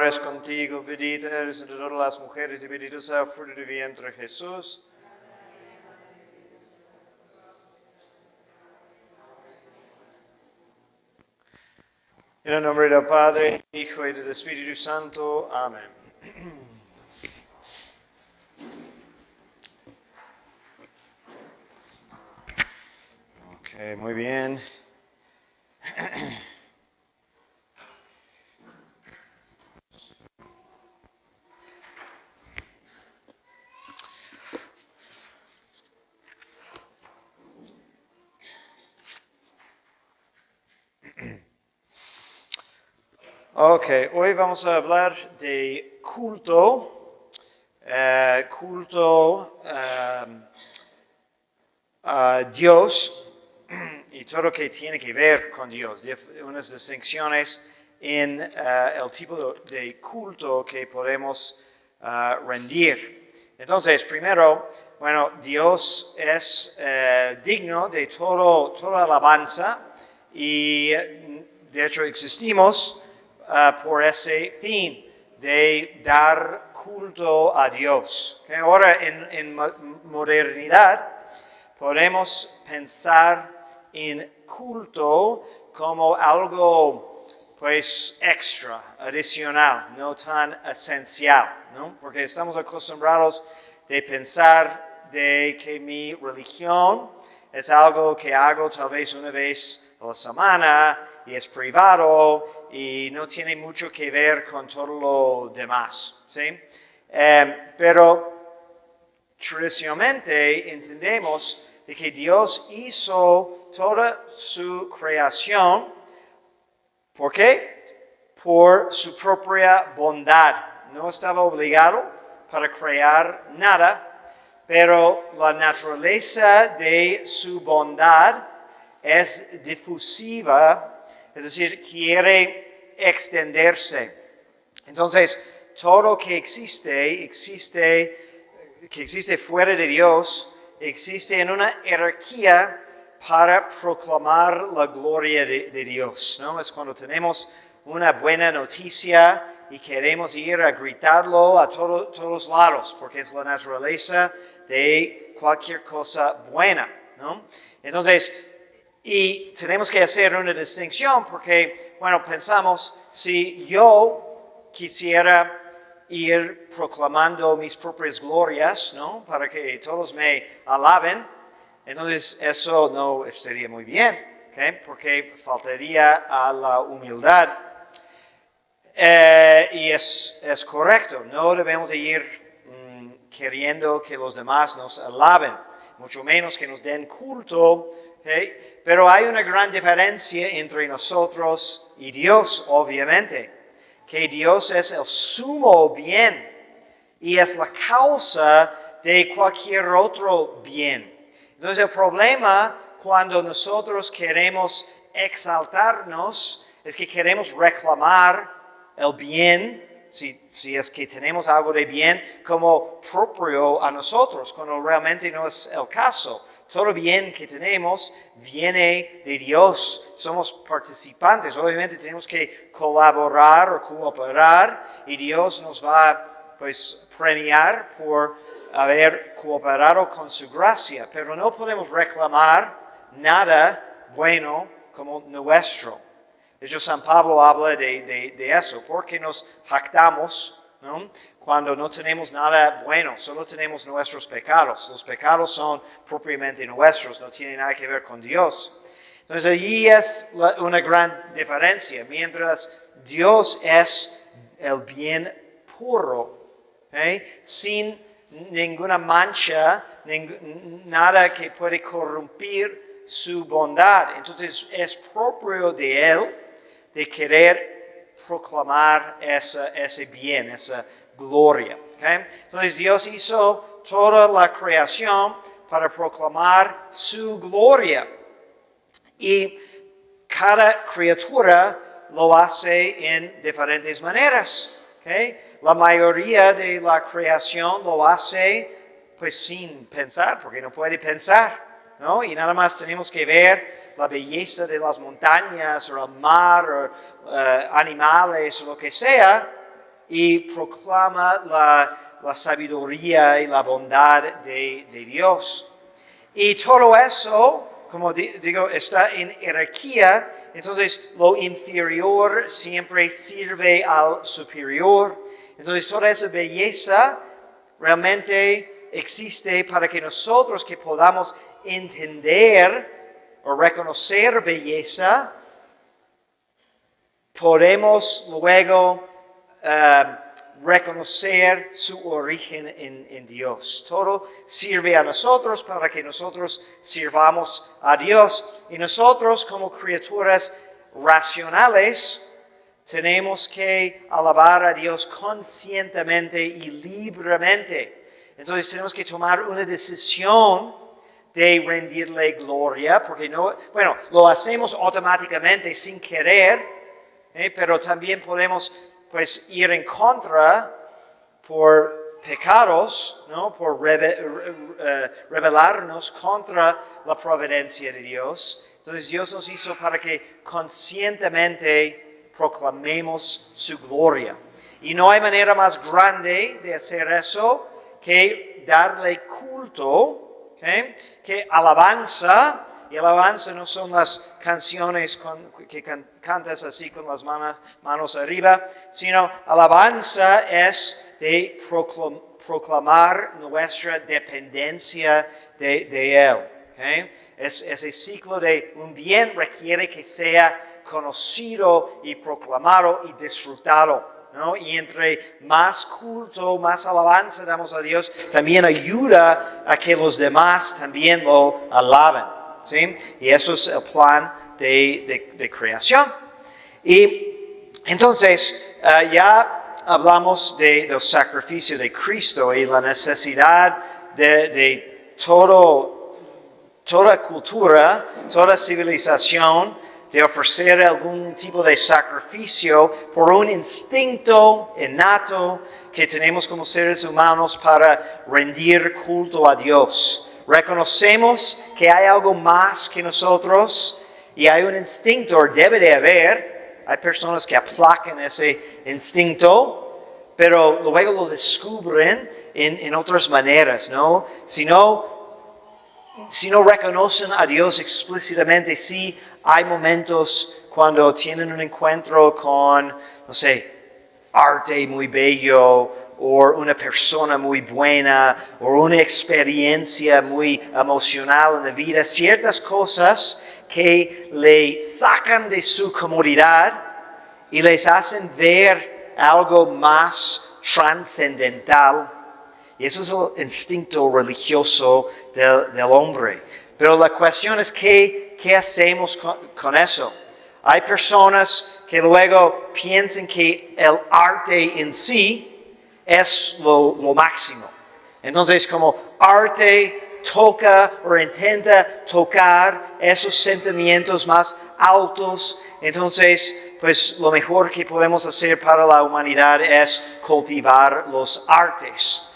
Es contigo, bendita eres entre todas las mujeres y bendito sea el fruto de tu vientre, Jesús. En el nombre del Padre, Hijo y del Espíritu Santo. Amén. Ok, muy bien. Ok, hoy vamos a hablar de culto, a Dios y todo lo que tiene que ver con Dios, unas distinciones en el tipo de culto que podemos rendir. Entonces, primero, bueno, Dios es digno de toda alabanza y de hecho existimos por ese fin de dar culto a Dios. Okay, ahora, en modernidad, podemos pensar en culto como algo, pues, extra, adicional, no tan esencial, ¿no? Porque estamos acostumbrados de pensar de que mi religión es algo que hago tal vez una vez a la semana y es privado y no tiene mucho que ver con todo lo demás, ¿sí? Pero tradicionalmente entendemos de que Dios hizo toda su creación. ¿Por qué? Por su propia bondad. No estaba obligado para crear nada, pero la naturaleza de su bondad es difusiva, es decir, quiere extenderse. Entonces, todo que existe fuera de Dios, existe en una jerarquía para proclamar la gloria de Dios, ¿no? Es cuando tenemos una buena noticia y queremos ir a gritarlo a todos lados, porque es la naturaleza de cualquier cosa buena, ¿no? Entonces, y tenemos que hacer una distinción porque, bueno, pensamos, si yo quisiera ir proclamando mis propias glorias, ¿no? Para que todos me alaben, entonces eso no estaría muy bien, ¿okay? Porque faltaría a la humildad. Y es correcto, no debemos de ir queriendo que los demás nos alaben, mucho menos que nos den culto, ¿okay? Pero hay una gran diferencia entre nosotros y Dios, obviamente, que Dios es el sumo bien y es la causa de cualquier otro bien. Entonces el problema cuando nosotros queremos exaltarnos es que queremos reclamar el bien, si es que tenemos algo de bien, como propio a nosotros, cuando realmente no es el caso. Todo bien que tenemos viene de Dios. Somos participantes. Obviamente tenemos que colaborar o cooperar y Dios nos va pues premiar por haber cooperado con su gracia. Pero no podemos reclamar nada bueno como nuestro. De hecho, San Pablo habla de eso, porque nos jactamos, ¿no? Cuando no tenemos nada bueno, solo tenemos nuestros pecados. Los pecados son propiamente nuestros, no tienen nada que ver con Dios. Entonces, allí es una gran diferencia. Mientras Dios es el bien puro, ¿okay? Sin ninguna mancha, nada que puede corrompir su bondad. Entonces, es propio de Él de querer proclamar ese bien, esa gloria. ¿Okay? Entonces Dios hizo toda la creación para proclamar su gloria. Y cada criatura lo hace en diferentes maneras. ¿Okay? La mayoría de la creación lo hace pues sin pensar, porque no puede pensar, ¿no? Y nada más tenemos que ver la belleza de las montañas, o el mar, o animales, o lo que sea, y proclama la sabiduría y la bondad de Dios. Y todo eso, como digo, está en jerarquía. Entonces, lo inferior siempre sirve al superior. Entonces, toda esa belleza realmente existe para que nosotros que podamos entender o reconocer belleza, podemos luego reconocer su origen en Dios. Todo sirve a nosotros para que nosotros sirvamos a Dios. Y nosotros como criaturas racionales tenemos que alabar a Dios conscientemente y libremente. Entonces tenemos que tomar una decisión de rendirle gloria, porque lo hacemos automáticamente sin querer, pero también podemos ir en contra por pecados, ¿no? Por rebelarnos contra la providencia de Dios. Entonces Dios nos hizo para que conscientemente proclamemos su gloria. Y no hay manera más grande de hacer eso que darle culto, que alabanza. Y alabanza no son las canciones que cantas así con las manos arriba, sino alabanza es de proclamar nuestra dependencia de Él. Ese ciclo de un bien requiere que sea conocido y proclamado y disfrutado. ¿No? Y entre más culto, más alabanza damos a Dios, también ayuda a que los demás también lo alaben. ¿Sí? Y eso es el plan de creación. Y entonces ya hablamos del sacrificio de Cristo y la necesidad de toda cultura, toda civilización, de ofrecer algún tipo de sacrificio por un instinto innato que tenemos como seres humanos para rendir culto a Dios. Reconocemos que hay algo más que nosotros y hay un instinto, debe de haber. Hay personas que aplacan ese instinto, pero luego lo descubren en otras maneras, ¿no? Si no reconocen a Dios explícitamente, sí hay momentos cuando tienen un encuentro con, no sé, arte muy bello, o una persona muy buena, o una experiencia muy emocional en la vida, ciertas cosas que le sacan de su comodidad y les hacen ver algo más trascendental. Y eso es el instinto religioso del hombre. Pero la cuestión es ¿qué hacemos con eso? Hay personas que luego piensan que el arte en sí es lo máximo. Entonces, como arte toca o intenta tocar esos sentimientos más altos, entonces, pues lo mejor que podemos hacer para la humanidad es cultivar los artes.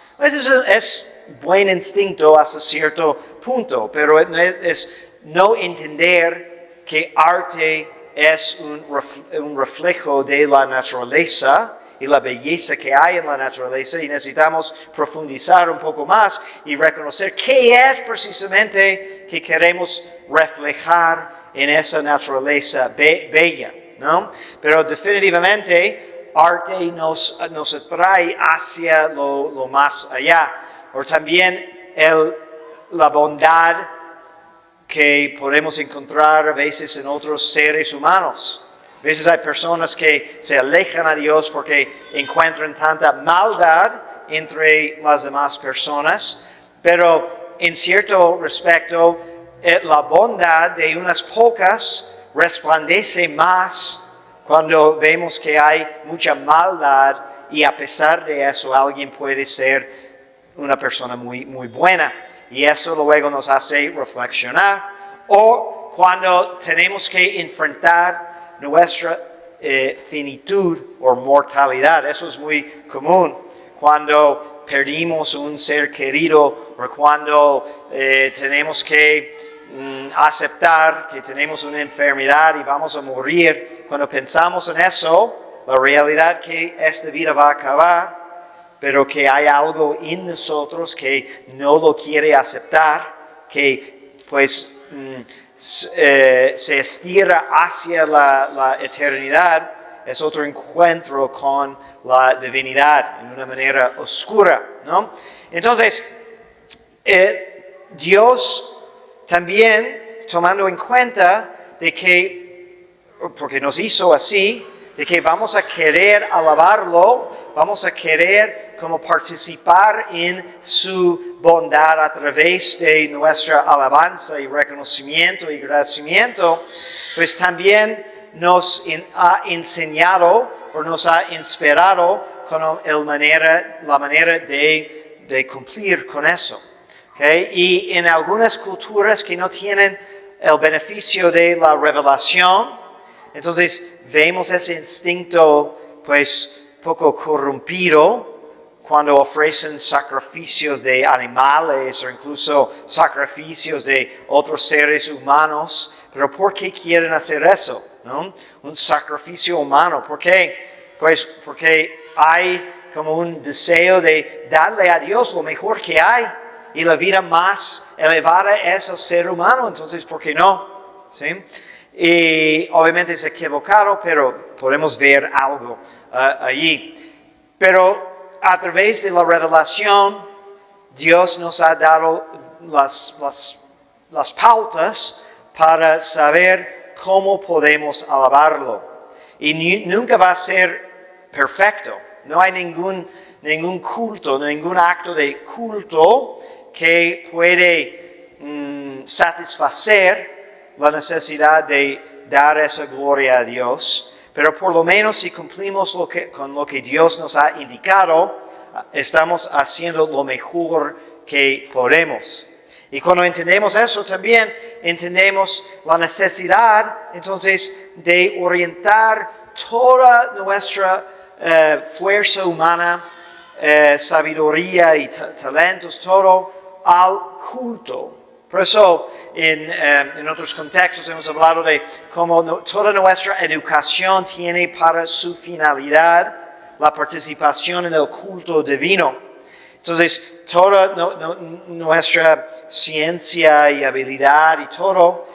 Es buen instinto hasta cierto punto, pero es no entender que arte es un reflejo de la naturaleza y la belleza que hay en la naturaleza, y necesitamos profundizar un poco más y reconocer qué es precisamente que queremos reflejar en esa naturaleza bella, ¿no? Pero definitivamente arte nos atrae hacia lo más allá. O también la bondad que podemos encontrar a veces en otros seres humanos. A veces hay personas que se alejan a Dios porque encuentran tanta maldad entre las demás personas, pero en cierto respecto, la bondad de unas pocas resplandece más cuando vemos que hay mucha maldad y a pesar de eso alguien puede ser una persona muy, muy buena. Y eso luego nos hace reflexionar. O cuando tenemos que enfrentar nuestra finitud o mortalidad. Eso es muy común. Cuando perdimos un ser querido o cuando tenemos que aceptar que tenemos una enfermedad y vamos a morir. Cuando pensamos en eso, la realidad que esta vida va a acabar, pero que hay algo en nosotros que no lo quiere aceptar, que pues se estira hacia la eternidad, es otro encuentro con la divinidad en una manera oscura, ¿no? Entonces, Dios también, tomando en cuenta de que, porque nos hizo así, de que vamos a querer alabarlo, vamos a querer como participar en su bondad a través de nuestra alabanza y reconocimiento y agradecimiento, pues también nos ha enseñado o nos ha inspirado con la manera de cumplir con eso. ¿Okay? Y en algunas culturas que no tienen el beneficio de la revelación, entonces vemos ese instinto pues poco corrompido cuando ofrecen sacrificios de animales o incluso sacrificios de otros seres humanos. Pero ¿por qué quieren hacer eso? ¿No? Un sacrificio humano. ¿Por qué? Pues porque hay como un deseo de darle a Dios lo mejor que hay. Y la vida más elevada es el ser humano. Entonces, ¿por qué no? ¿Sí? Y obviamente es equivocado, pero podemos ver algo allí. Pero a través de la revelación, Dios nos ha dado las pautas para saber cómo podemos alabarlo. Y nunca va a ser perfecto. No hay ningún culto, ningún acto de culto que puede satisfacer la necesidad de dar esa gloria a Dios. Pero por lo menos si cumplimos con lo que Dios nos ha indicado, estamos haciendo lo mejor que podemos. Y cuando entendemos eso también, entendemos la necesidad entonces de orientar toda nuestra fuerza humana, sabiduría y talentos, todo al culto. Por eso, en otros contextos hemos hablado de cómo toda nuestra educación tiene para su finalidad la participación en el culto divino. Entonces, toda nuestra ciencia y habilidad y todo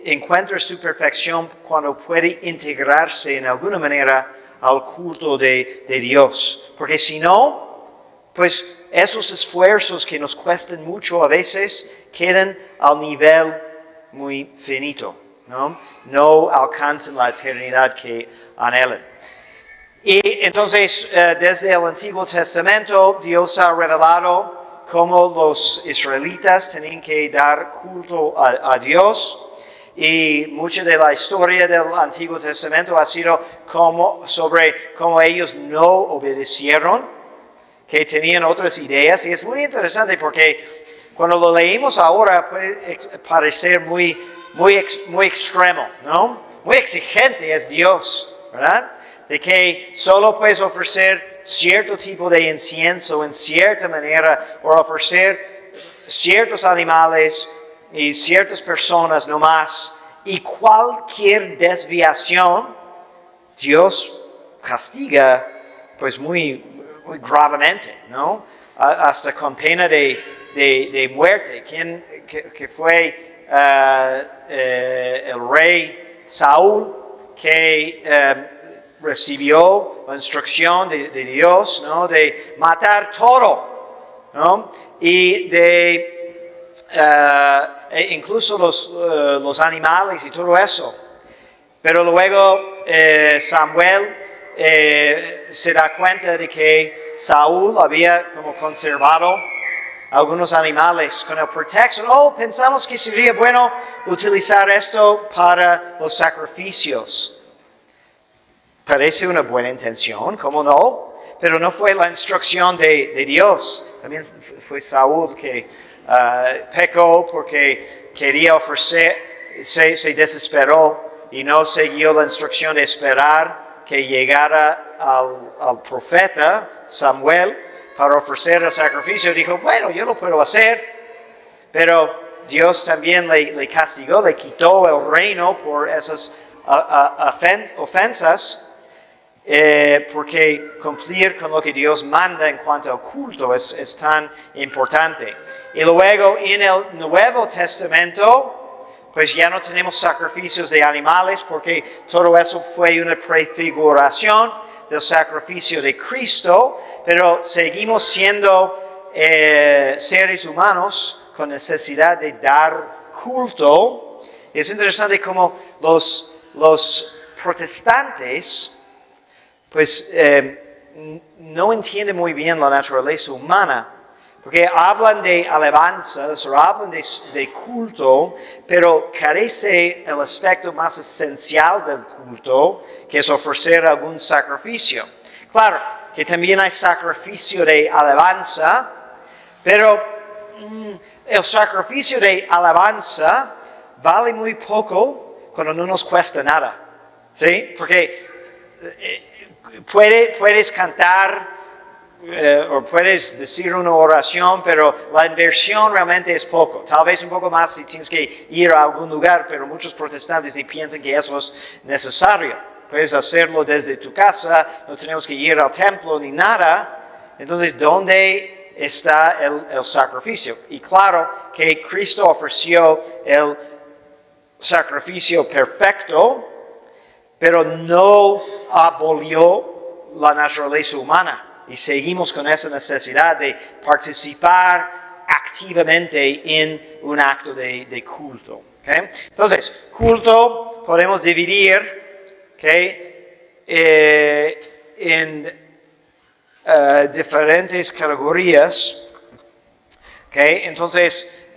encuentra su perfección cuando puede integrarse en alguna manera al culto de Dios. Porque si no, pues esos esfuerzos que nos cuestan mucho a veces quedan al nivel muy finito, ¿no? No alcanzan la eternidad que anhelan. Y entonces, desde el Antiguo Testamento, Dios ha revelado cómo los israelitas tenían que dar culto a Dios. Y mucha de la historia del Antiguo Testamento ha sido sobre cómo ellos no obedecieron, que tenían otras ideas. Y es muy interesante porque cuando lo leímos ahora puede parecer muy extremo, ¿no? Muy exigente es Dios, ¿verdad? De que solo puedes ofrecer cierto tipo de incienso en cierta manera o ofrecer ciertos animales y ciertas personas nomás, y cualquier desviación Dios castiga pues muy gravemente, ¿no? Hasta con pena de muerte. Que fue el rey Saúl que recibió la instrucción de Dios, ¿no? De matar todo, ¿no? Y incluso los animales y todo eso. Pero luego Samuel se da cuenta de que Saúl había como conservado algunos animales con el pretexto, pensamos que sería bueno utilizar esto para los sacrificios. Parece una buena intención, ¿cómo no? Pero no fue la instrucción de Dios. También fue Saúl que pecó porque quería ofrecer, se desesperó y no siguió la instrucción de esperar que llegara al profeta Samuel para ofrecer el sacrificio. Dijo, bueno, yo lo puedo hacer, pero Dios también le castigó, le quitó el reino por esas ofensas. porque cumplir con lo que Dios manda en cuanto al culto es tan importante. Y luego en el Nuevo Testamento, pues ya no tenemos sacrificios de animales porque todo eso fue una prefiguración del sacrificio de Cristo, pero seguimos siendo seres humanos con necesidad de dar culto. Es interesante cómo los protestantes pues no entienden muy bien la naturaleza humana, porque hablan de alabanzas o hablan de culto, pero carece el aspecto más esencial del culto, que es ofrecer algún sacrificio. Claro, que también hay sacrificio de alabanza, pero el sacrificio de alabanza vale muy poco cuando no nos cuesta nada, ¿sí? Porque puedes cantar o puedes decir una oración, pero la inversión realmente es poco. Tal vez un poco más si tienes que ir a algún lugar, pero muchos protestantes piensan que eso es necesario. Puedes hacerlo desde tu casa, no tenemos que ir al templo ni nada. Entonces, ¿dónde está el sacrificio? Y claro que Cristo ofreció el sacrificio perfecto, pero no abolió la naturaleza humana. Y seguimos con esa necesidad de participar activamente en un acto de culto. ¿Okay? Entonces, culto podemos dividir, ¿okay? En diferentes categorías. ¿Okay? Entonces,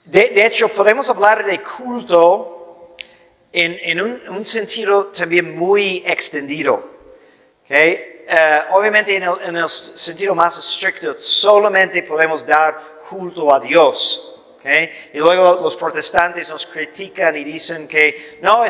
de hecho, podemos hablar de culto en un sentido también muy extendido. ¿Okay? Obviamente en el sentido más estricto solamente podemos dar culto a Dios. ¿Okay? Y luego los protestantes nos critican y dicen que no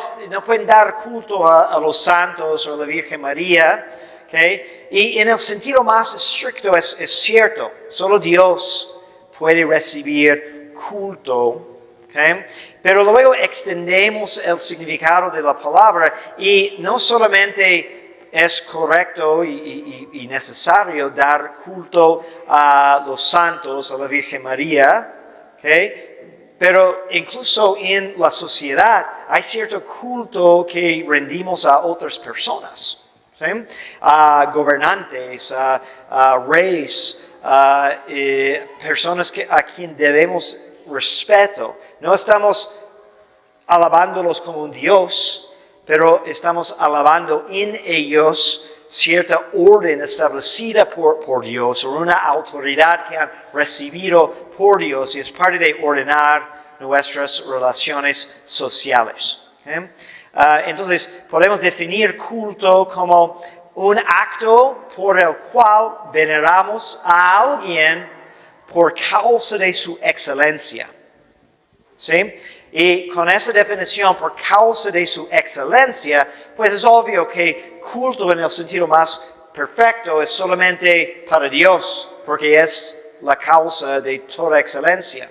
pueden dar culto a los santos o a la Virgen María. ¿Okay? Y en el sentido más estricto es cierto, solo Dios puede recibir culto. Okay. Pero luego extendemos el significado de la palabra y no solamente es correcto y necesario dar culto a los santos, a la Virgen María, okay, pero incluso en la sociedad hay cierto culto que rendimos a otras personas, ¿sí? A gobernantes, a reyes, personas a quien debemos respeto. No estamos alabándolos como un Dios, pero estamos alabando en ellos cierta orden establecida por Dios o una autoridad que han recibido por Dios y es parte de ordenar nuestras relaciones sociales. ¿Okay? Entonces, podemos definir culto como un acto por el cual veneramos a alguien por causa de su excelencia. ¿Sí? Y con esa definición, por causa de su excelencia, pues es obvio que culto en el sentido más perfecto es solamente para Dios, porque es la causa de toda excelencia.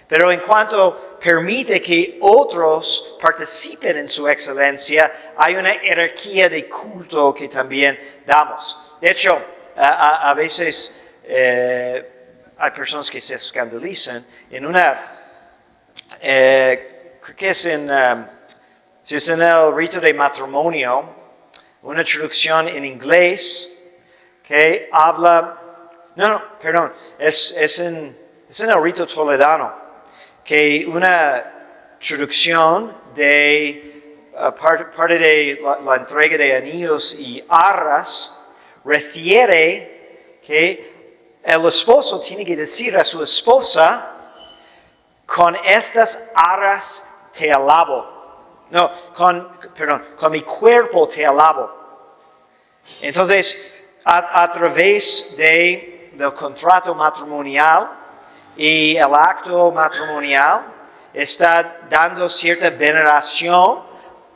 Pero en cuanto permite que otros participen en su excelencia, hay una jerarquía de culto que también damos. De hecho, a veces hay personas que se escandalizan en una... creo que es en el rito de matrimonio, una traducción en inglés que habla, es en el rito toledano, que una traducción de parte de la entrega de anillos y arras refiere que el esposo tiene que decir a su esposa: con estas arras te alabo. Con mi cuerpo te alabo. Entonces, a través del contrato matrimonial y el acto matrimonial, está dando cierta veneración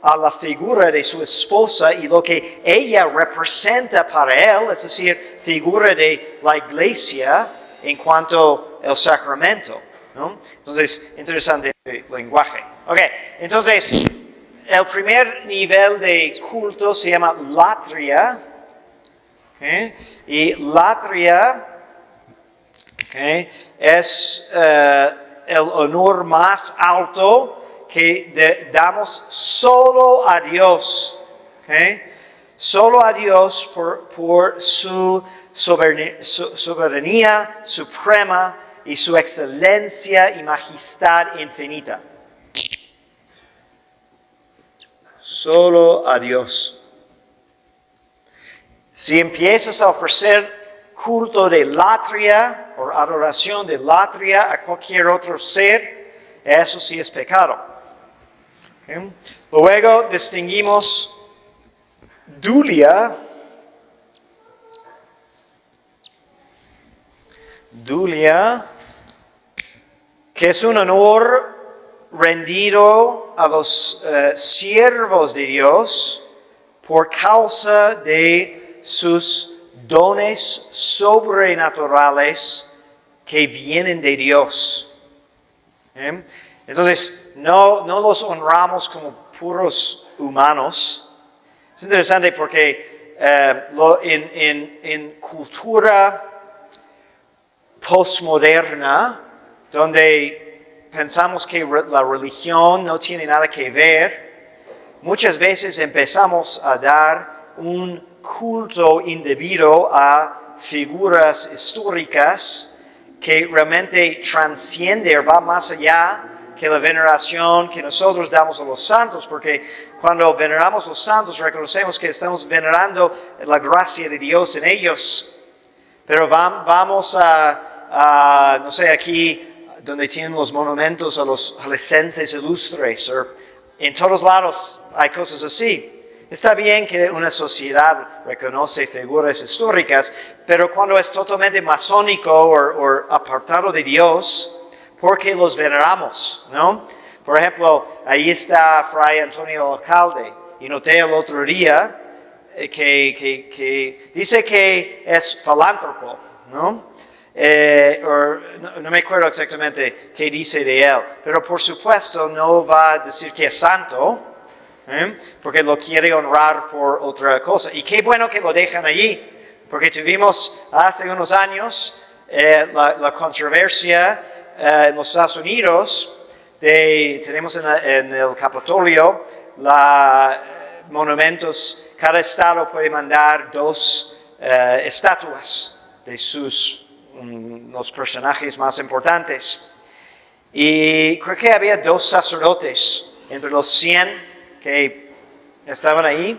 a la figura de su esposa y lo que ella representa para él, es decir, figura de la iglesia en cuanto al sacramento. ¿No? Entonces, interesante el lenguaje. Ok, entonces, El primer nivel de culto se llama latria. ¿Okay? Y latria, ¿okay?, es el honor más alto que damos solo a Dios. ¿Okay? Solo a Dios por su soberanía suprema y su excelencia y majestad infinita. Solo a Dios. Si empiezas a ofrecer culto de latria o adoración de latria a cualquier otro ser, eso sí es pecado. ¿Okay? Luego distinguimos dulia. Dulia, que es un honor rendido a los siervos de Dios por causa de sus dones sobrenaturales que vienen de Dios. Entonces, no los honramos como puros humanos. Es interesante porque en cultura postmoderna, donde pensamos que la religión no tiene nada que ver, muchas veces empezamos a dar un culto indebido a figuras históricas que realmente transciende, va más allá que la veneración que nosotros damos a los santos, porque cuando veneramos a los santos reconocemos que estamos venerando la gracia de Dios en ellos. Pero vamos no sé, aquí donde tienen los monumentos a los jaliscienses ilustres, o en todos lados hay cosas así. Está bien que una sociedad reconoce figuras históricas, pero cuando es totalmente masónico o apartado de Dios, ¿por qué los veneramos? ¿No? Por ejemplo, ahí está Fray Antonio Alcalde, y noté el otro día que dice que es filántropo, ¿no? No me acuerdo exactamente qué dice de él, pero por supuesto no va a decir que es santo, porque lo quiere honrar por otra cosa. Y qué bueno que lo dejan allí, porque tuvimos hace unos años la controversia en los Estados Unidos, tenemos en el Capitolio monumentos, cada estado puede mandar 2 estatuas de los personajes más importantes. Y creo que había 2 sacerdotes entre los 100 que estaban ahí,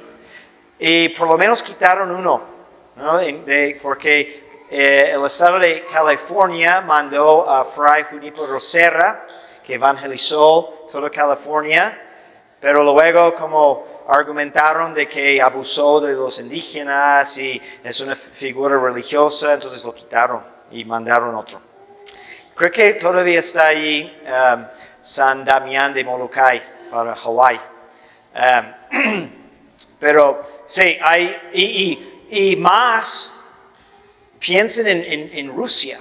y por lo menos quitaron uno, ¿no? Porque el estado de California mandó a Fray Junípero Serra, que evangelizó toda California, pero luego como argumentaron de que abusó de los indígenas y es una figura religiosa, entonces lo quitaron y mandaron otro. Creo que todavía está ahí San Damián de Molokai para Hawái. Pero sí, y más, piensen en Rusia,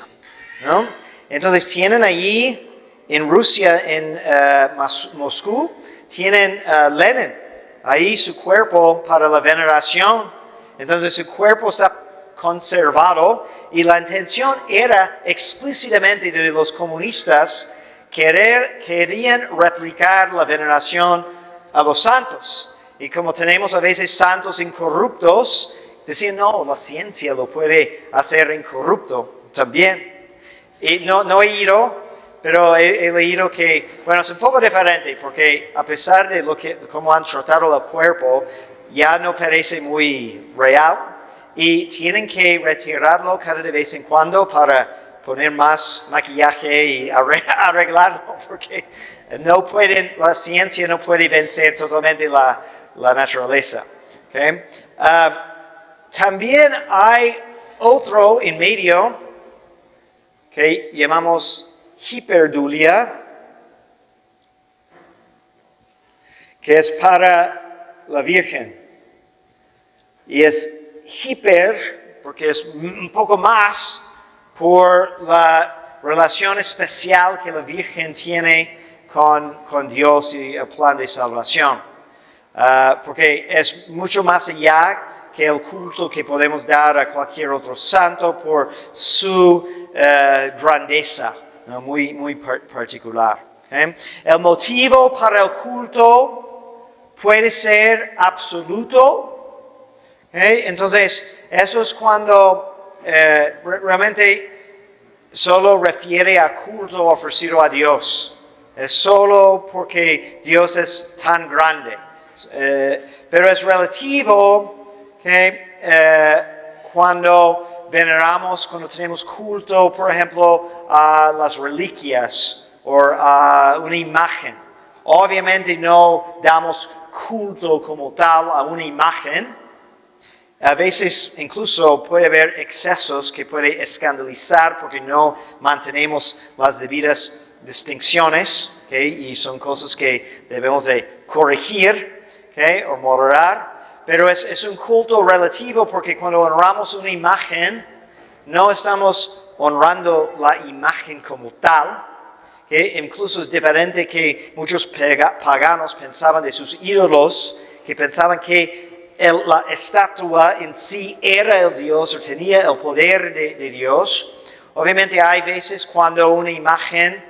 ¿no? Entonces tienen allí en Rusia, en Moscú, tienen Lenin, ahí su cuerpo para la veneración. Entonces su cuerpo está conservado y la intención era explícitamente de los comunistas querían replicar la veneración a los santos. Y como tenemos a veces santos incorruptos, decían, no, la ciencia lo puede hacer incorrupto también. Y no he ido, pero he leído que, bueno, es un poco diferente, porque a pesar de cómo han tratado el cuerpo, ya no parece muy real, y tienen que retirarlo cada de vez en cuando para poner más maquillaje y arreglarlo, porque la ciencia no puede vencer totalmente la naturaleza. ¿Okay? También hay otro en medio que llamamos hiperdulia, que es para la Virgen. Y es hiper, porque es un poco más por la relación especial que la Virgen tiene con Dios y el plan de salvación. porque es mucho más allá que el culto que podemos dar a cualquier otro santo por su grandeza, ¿no? Muy particular. ¿Okay? El motivo para el culto puede ser absoluto. ¿Okay? Entonces, eso es cuando realmente solo refiere a culto ofrecido a Dios. Es solo porque Dios es tan grande. Pero es relativo, ¿okay? Cuando veneramos, cuando tenemos culto, por ejemplo, a las reliquias o a una imagen. Obviamente no damos culto como tal a una imagen. A veces incluso puede haber excesos que puede escandalizar porque no mantenemos las debidas distinciones, ¿okay? Y son cosas que debemos de corregir, ¿okay? O moderar. Pero es un culto relativo porque cuando honramos una imagen, no estamos honrando la imagen como tal. ¿Okay? Incluso es diferente que muchos paganos pensaban de sus ídolos, que pensaban que la estatua en sí era el Dios o tenía el poder de Dios. Obviamente hay veces cuando una imagen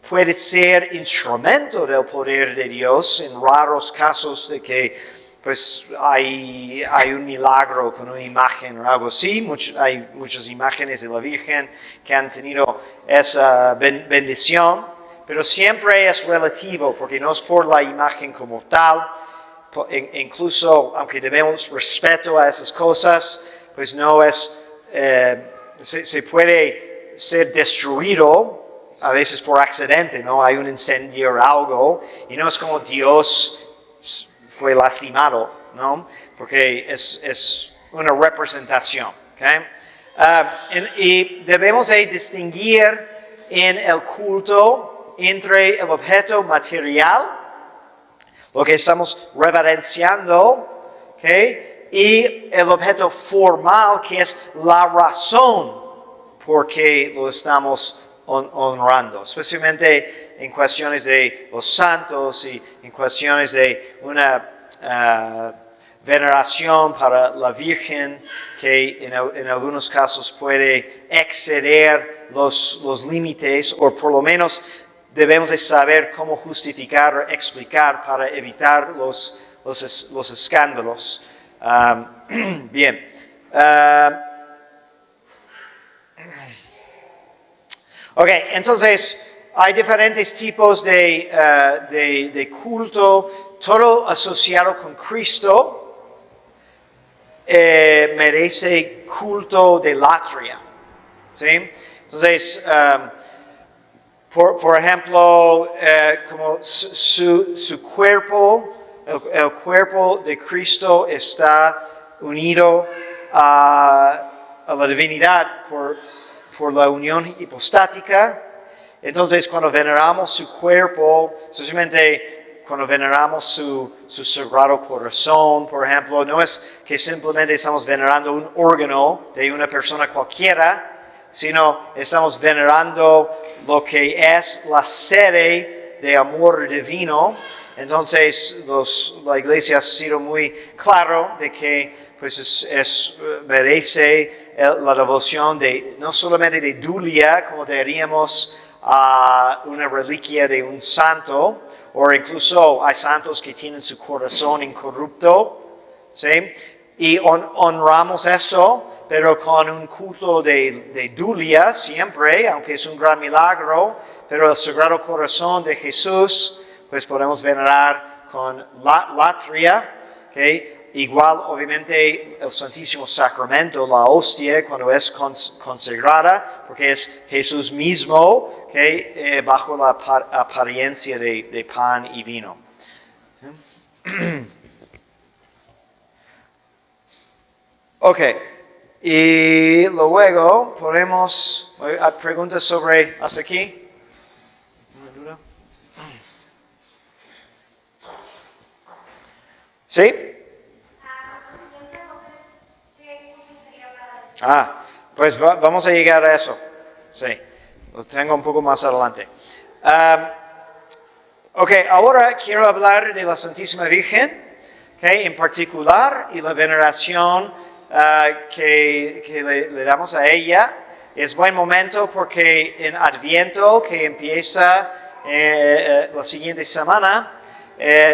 puede ser instrumento del poder de Dios, en raros casos de que pues hay un milagro con una imagen o algo así. Hay muchas imágenes de la Virgen que han tenido esa bendición, pero siempre es relativo porque no es por la imagen como tal. Incluso, aunque debemos respeto a esas cosas, pues no es, se puede ser destruido a veces por accidente, ¿no? Hay un incendio o algo, y no es como Dios fue lastimado, ¿no? Porque es una representación, ¿okay? Y debemos de distinguir en el culto entre el objeto material, lo que estamos reverenciando, ¿okay? Y el objeto formal, que es la razón por que lo estamos honrando, especialmente en cuestiones de los santos y en cuestiones de una veneración para la Virgen, que en algunos casos puede exceder los límites, o por lo menos debemos de saber cómo justificar o explicar para evitar los escándalos. Bien. Ok, entonces hay diferentes tipos de culto, todo asociado con Cristo merece culto de latria. ¿Sí? Entonces, por ejemplo, como su cuerpo, el cuerpo de Cristo está unido a la divinidad por la unión hipostática. Entonces, cuando veneramos su cuerpo, especialmente cuando veneramos su sagrado corazón, por ejemplo, no es que simplemente estamos venerando un órgano de una persona cualquiera, sino estamos venerando lo que es la sede de amor divino. Entonces, la Iglesia ha sido muy claro de que pues merece la devoción de no solamente de Dulia, como diríamos a una reliquia de un santo, o incluso hay santos que tienen su corazón incorrupto, ¿sí? Y honramos eso, pero con un culto de Dulia siempre, aunque es un gran milagro, pero el Sagrado Corazón de Jesús, pues podemos venerar con latria, ¿okay? Igual, obviamente, el Santísimo Sacramento, la hostia, cuando es consagrada, porque es Jesús mismo, ¿okay? Bajo la apariencia de pan y vino. Ok. Y luego podemos, ¿hay preguntas sobre hasta aquí? ¿Una duda? ¿Sí? Pues vamos a llegar a eso. Sí, lo tengo un poco más adelante. Ok, ahora quiero hablar de la Santísima Virgen, okay, en particular, y la veneración que le damos a ella. Es buen momento porque en Adviento, que empieza la siguiente semana,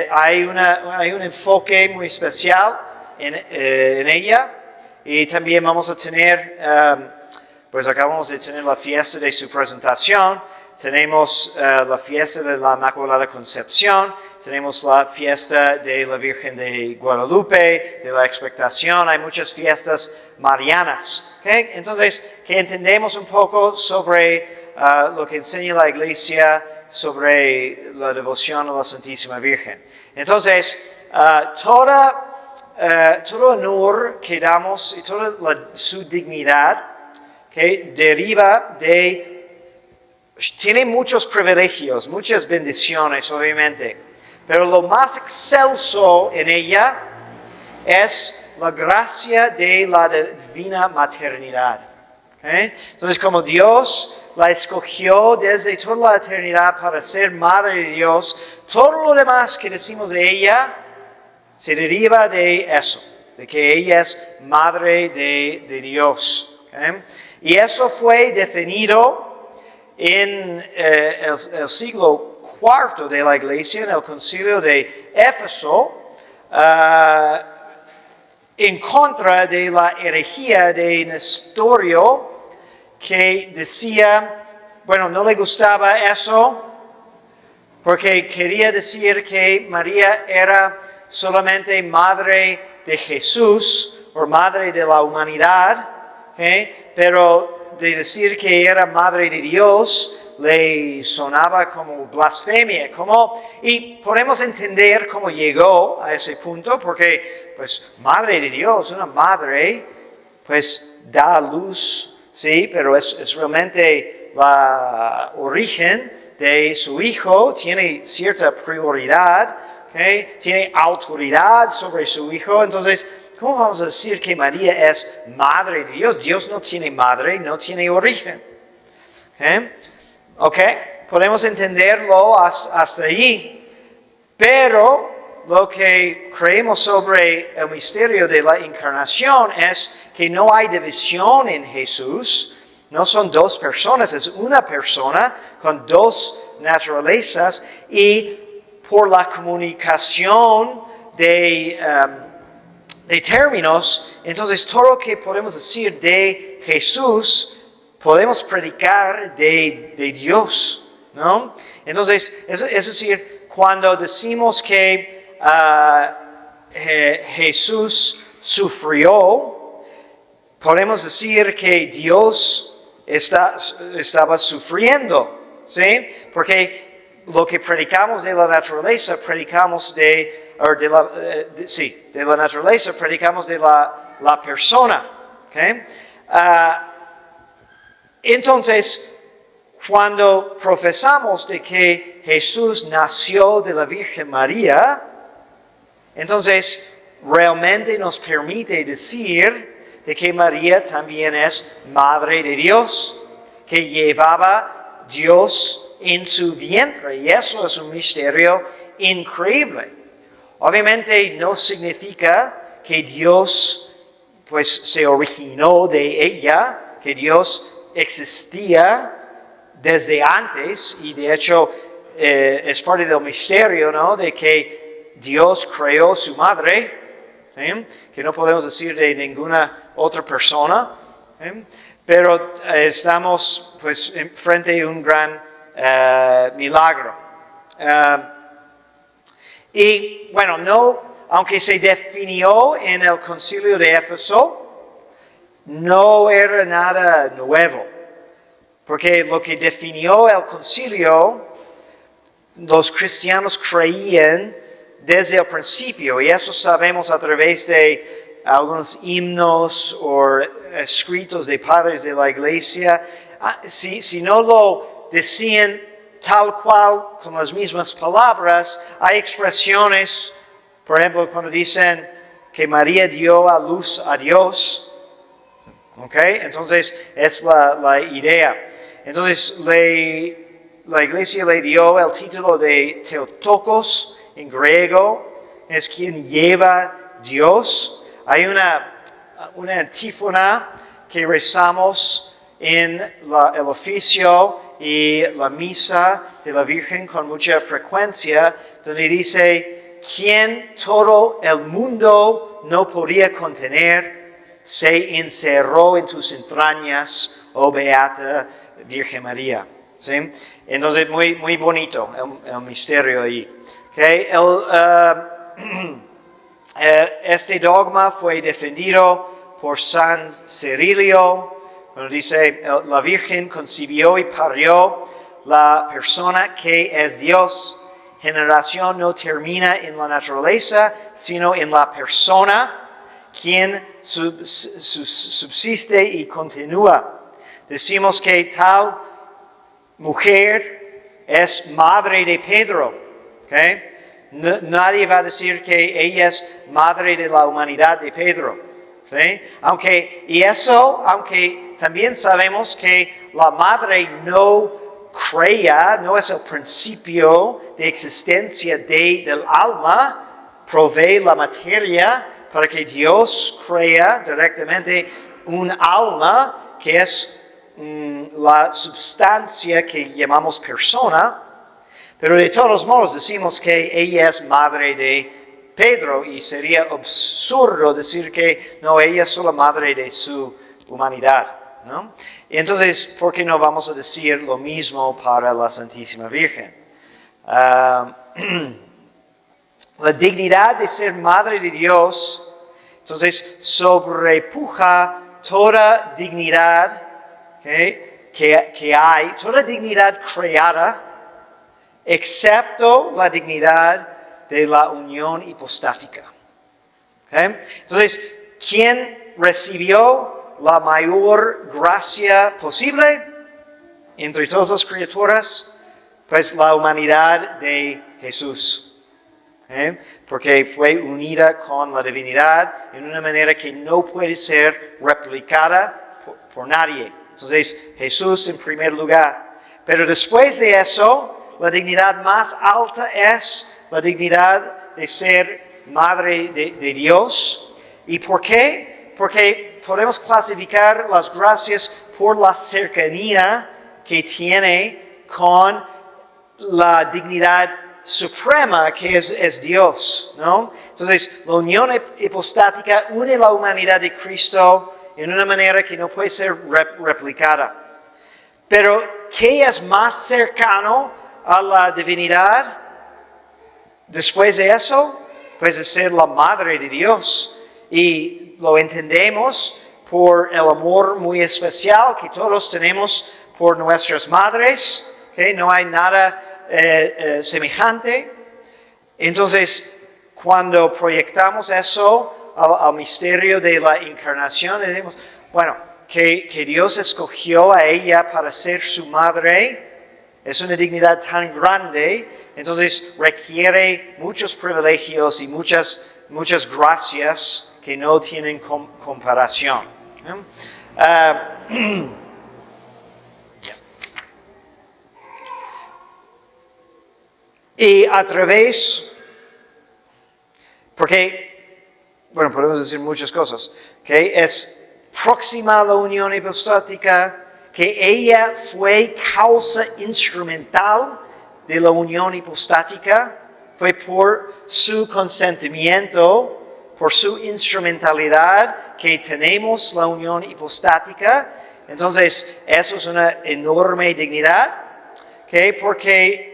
hay un enfoque muy especial en ella, y también vamos a tener, pues acabamos de tener la fiesta de su presentación. Tenemos la fiesta de la Inmaculada Concepción, tenemos la fiesta de la Virgen de Guadalupe, de la Expectación, hay muchas fiestas marianas. ¿Okay? Entonces, que entendemos un poco sobre lo que enseña la Iglesia sobre la devoción a la Santísima Virgen. Entonces, todo honor que damos y toda su dignidad que deriva de... Tiene muchos privilegios, muchas bendiciones, obviamente, pero lo más excelso en ella es la gracia de la divina maternidad. ¿Okay? Entonces, como Dios la escogió desde toda la eternidad para ser madre de Dios, todo lo demás que decimos de ella se deriva de eso, de que ella es madre de Dios. ¿Okay? Y eso fue definido en el siglo IV de la Iglesia, en el concilio de Éfeso, en contra de la herejía de Nestorio, que decía, bueno, no le gustaba eso, porque quería decir que María era solamente madre de Jesús, o madre de la humanidad, ¿okay? Pero de decir que era madre de Dios le sonaba como blasfemia, y podemos entender cómo llegó a ese punto, porque pues madre de Dios, una madre, pues da luz, sí, pero es realmente la origen de su hijo, tiene cierta prioridad, ¿okay? Tiene autoridad sobre su hijo, entonces, ¿cómo vamos a decir que María es madre de Dios? Dios no tiene madre, no tiene origen. ¿Ok? Podemos entenderlo hasta allí. Pero lo que creemos sobre el misterio de la encarnación es que no hay división en Jesús. No son dos personas, es una persona con dos naturalezas, y por la comunicación de términos, entonces todo lo que podemos decir de Jesús, podemos predicar de Dios, ¿no? Entonces, es decir, cuando decimos que Jesús sufrió, podemos decir que Dios estaba sufriendo, ¿sí? Porque lo que predicamos de la naturaleza, predicamos de la naturaleza, predicamos de la persona. ¿Okay? Entonces, cuando profesamos de que Jesús nació de la Virgen María, entonces realmente nos permite decir de que María también es Madre de Dios, que llevaba Dios en su vientre, y eso es un misterio increíble. Obviamente no significa que Dios pues se originó de ella, que Dios existía desde antes, y de hecho es parte del misterio, ¿no? De que Dios creó su madre, ¿sí? Que no podemos decir de ninguna otra persona, ¿sí? Pero estamos pues frente a un gran milagro. Y bueno, aunque se definió en el concilio de Éfeso, no era nada nuevo, porque lo que definió el concilio, los cristianos creían desde el principio, y eso sabemos a través de algunos himnos o escritos de padres de la iglesia. Si no lo decían tal cual, con las mismas palabras, hay expresiones, por ejemplo, cuando dicen que María dio a luz a Dios, ¿ok? Entonces, es la idea. Entonces, la iglesia le dio el título de Theotokos en griego, es quien lleva Dios. Hay una antífona que rezamos en el oficio y la misa de la Virgen con mucha frecuencia, donde dice, quien todo el mundo no podía contener, se encerró en tus entrañas, oh Beata Virgen María. ¿Sí? Entonces, muy, muy bonito el misterio ahí. Okay. Este dogma fue defendido por San Cirilio, cuando dice, la Virgen concibió y parió la persona que es Dios. Generación no termina en la naturaleza, sino en la persona, quien subsiste y continúa. Decimos que tal mujer es madre de Pedro. ¿Okay? Nadie va a decir que ella es madre de la humanidad de Pedro. ¿Sí? Aunque también sabemos que la madre no crea, no es el principio de existencia del alma, provee la materia para que Dios crea directamente un alma que es la sustancia que llamamos persona, pero de todos modos decimos que ella es madre de Pedro y sería absurdo decir que no, ella es solo madre de su humanidad, ¿no? Y entonces, ¿por qué no vamos a decir lo mismo para la Santísima Virgen? La dignidad de ser madre de Dios, entonces, sobrepuja toda dignidad que hay, toda dignidad creada, excepto la dignidad de la unión hipostática. ¿Okay? Entonces, ¿quién recibió la mayor gracia posible entre todas las criaturas? Pues la humanidad de Jesús. ¿Okay? Porque fue unida con la divinidad en una manera que no puede ser replicada por nadie. Entonces, Jesús en primer lugar. Pero después de eso, la dignidad más alta es la dignidad de ser madre de Dios. ¿Y por qué? Porque podemos clasificar las gracias por la cercanía que tiene con la dignidad suprema que es Dios, ¿no? Entonces, la unión hipostática une la humanidad de Cristo en una manera que no puede ser replicada. Pero, ¿qué es más cercano a la divinidad? Después de eso, pues es ser la madre de Dios. Y lo entendemos por el amor muy especial que todos tenemos por nuestras madres. ¿Okay? No hay nada semejante. Entonces, cuando proyectamos eso al misterio de la encarnación, decimos, bueno, que Dios escogió a ella para ser su madre, es una dignidad tan grande, entonces requiere muchos privilegios y muchas gracias que no tienen comparación. Y a través, porque, bueno, podemos decir muchas cosas, que es próxima a la unión hipostática, que ella fue causa instrumental de la unión hipostática, fue por su consentimiento, por su instrumentalidad que tenemos la unión hipostática. Entonces, eso es una enorme dignidad, ¿okay? Porque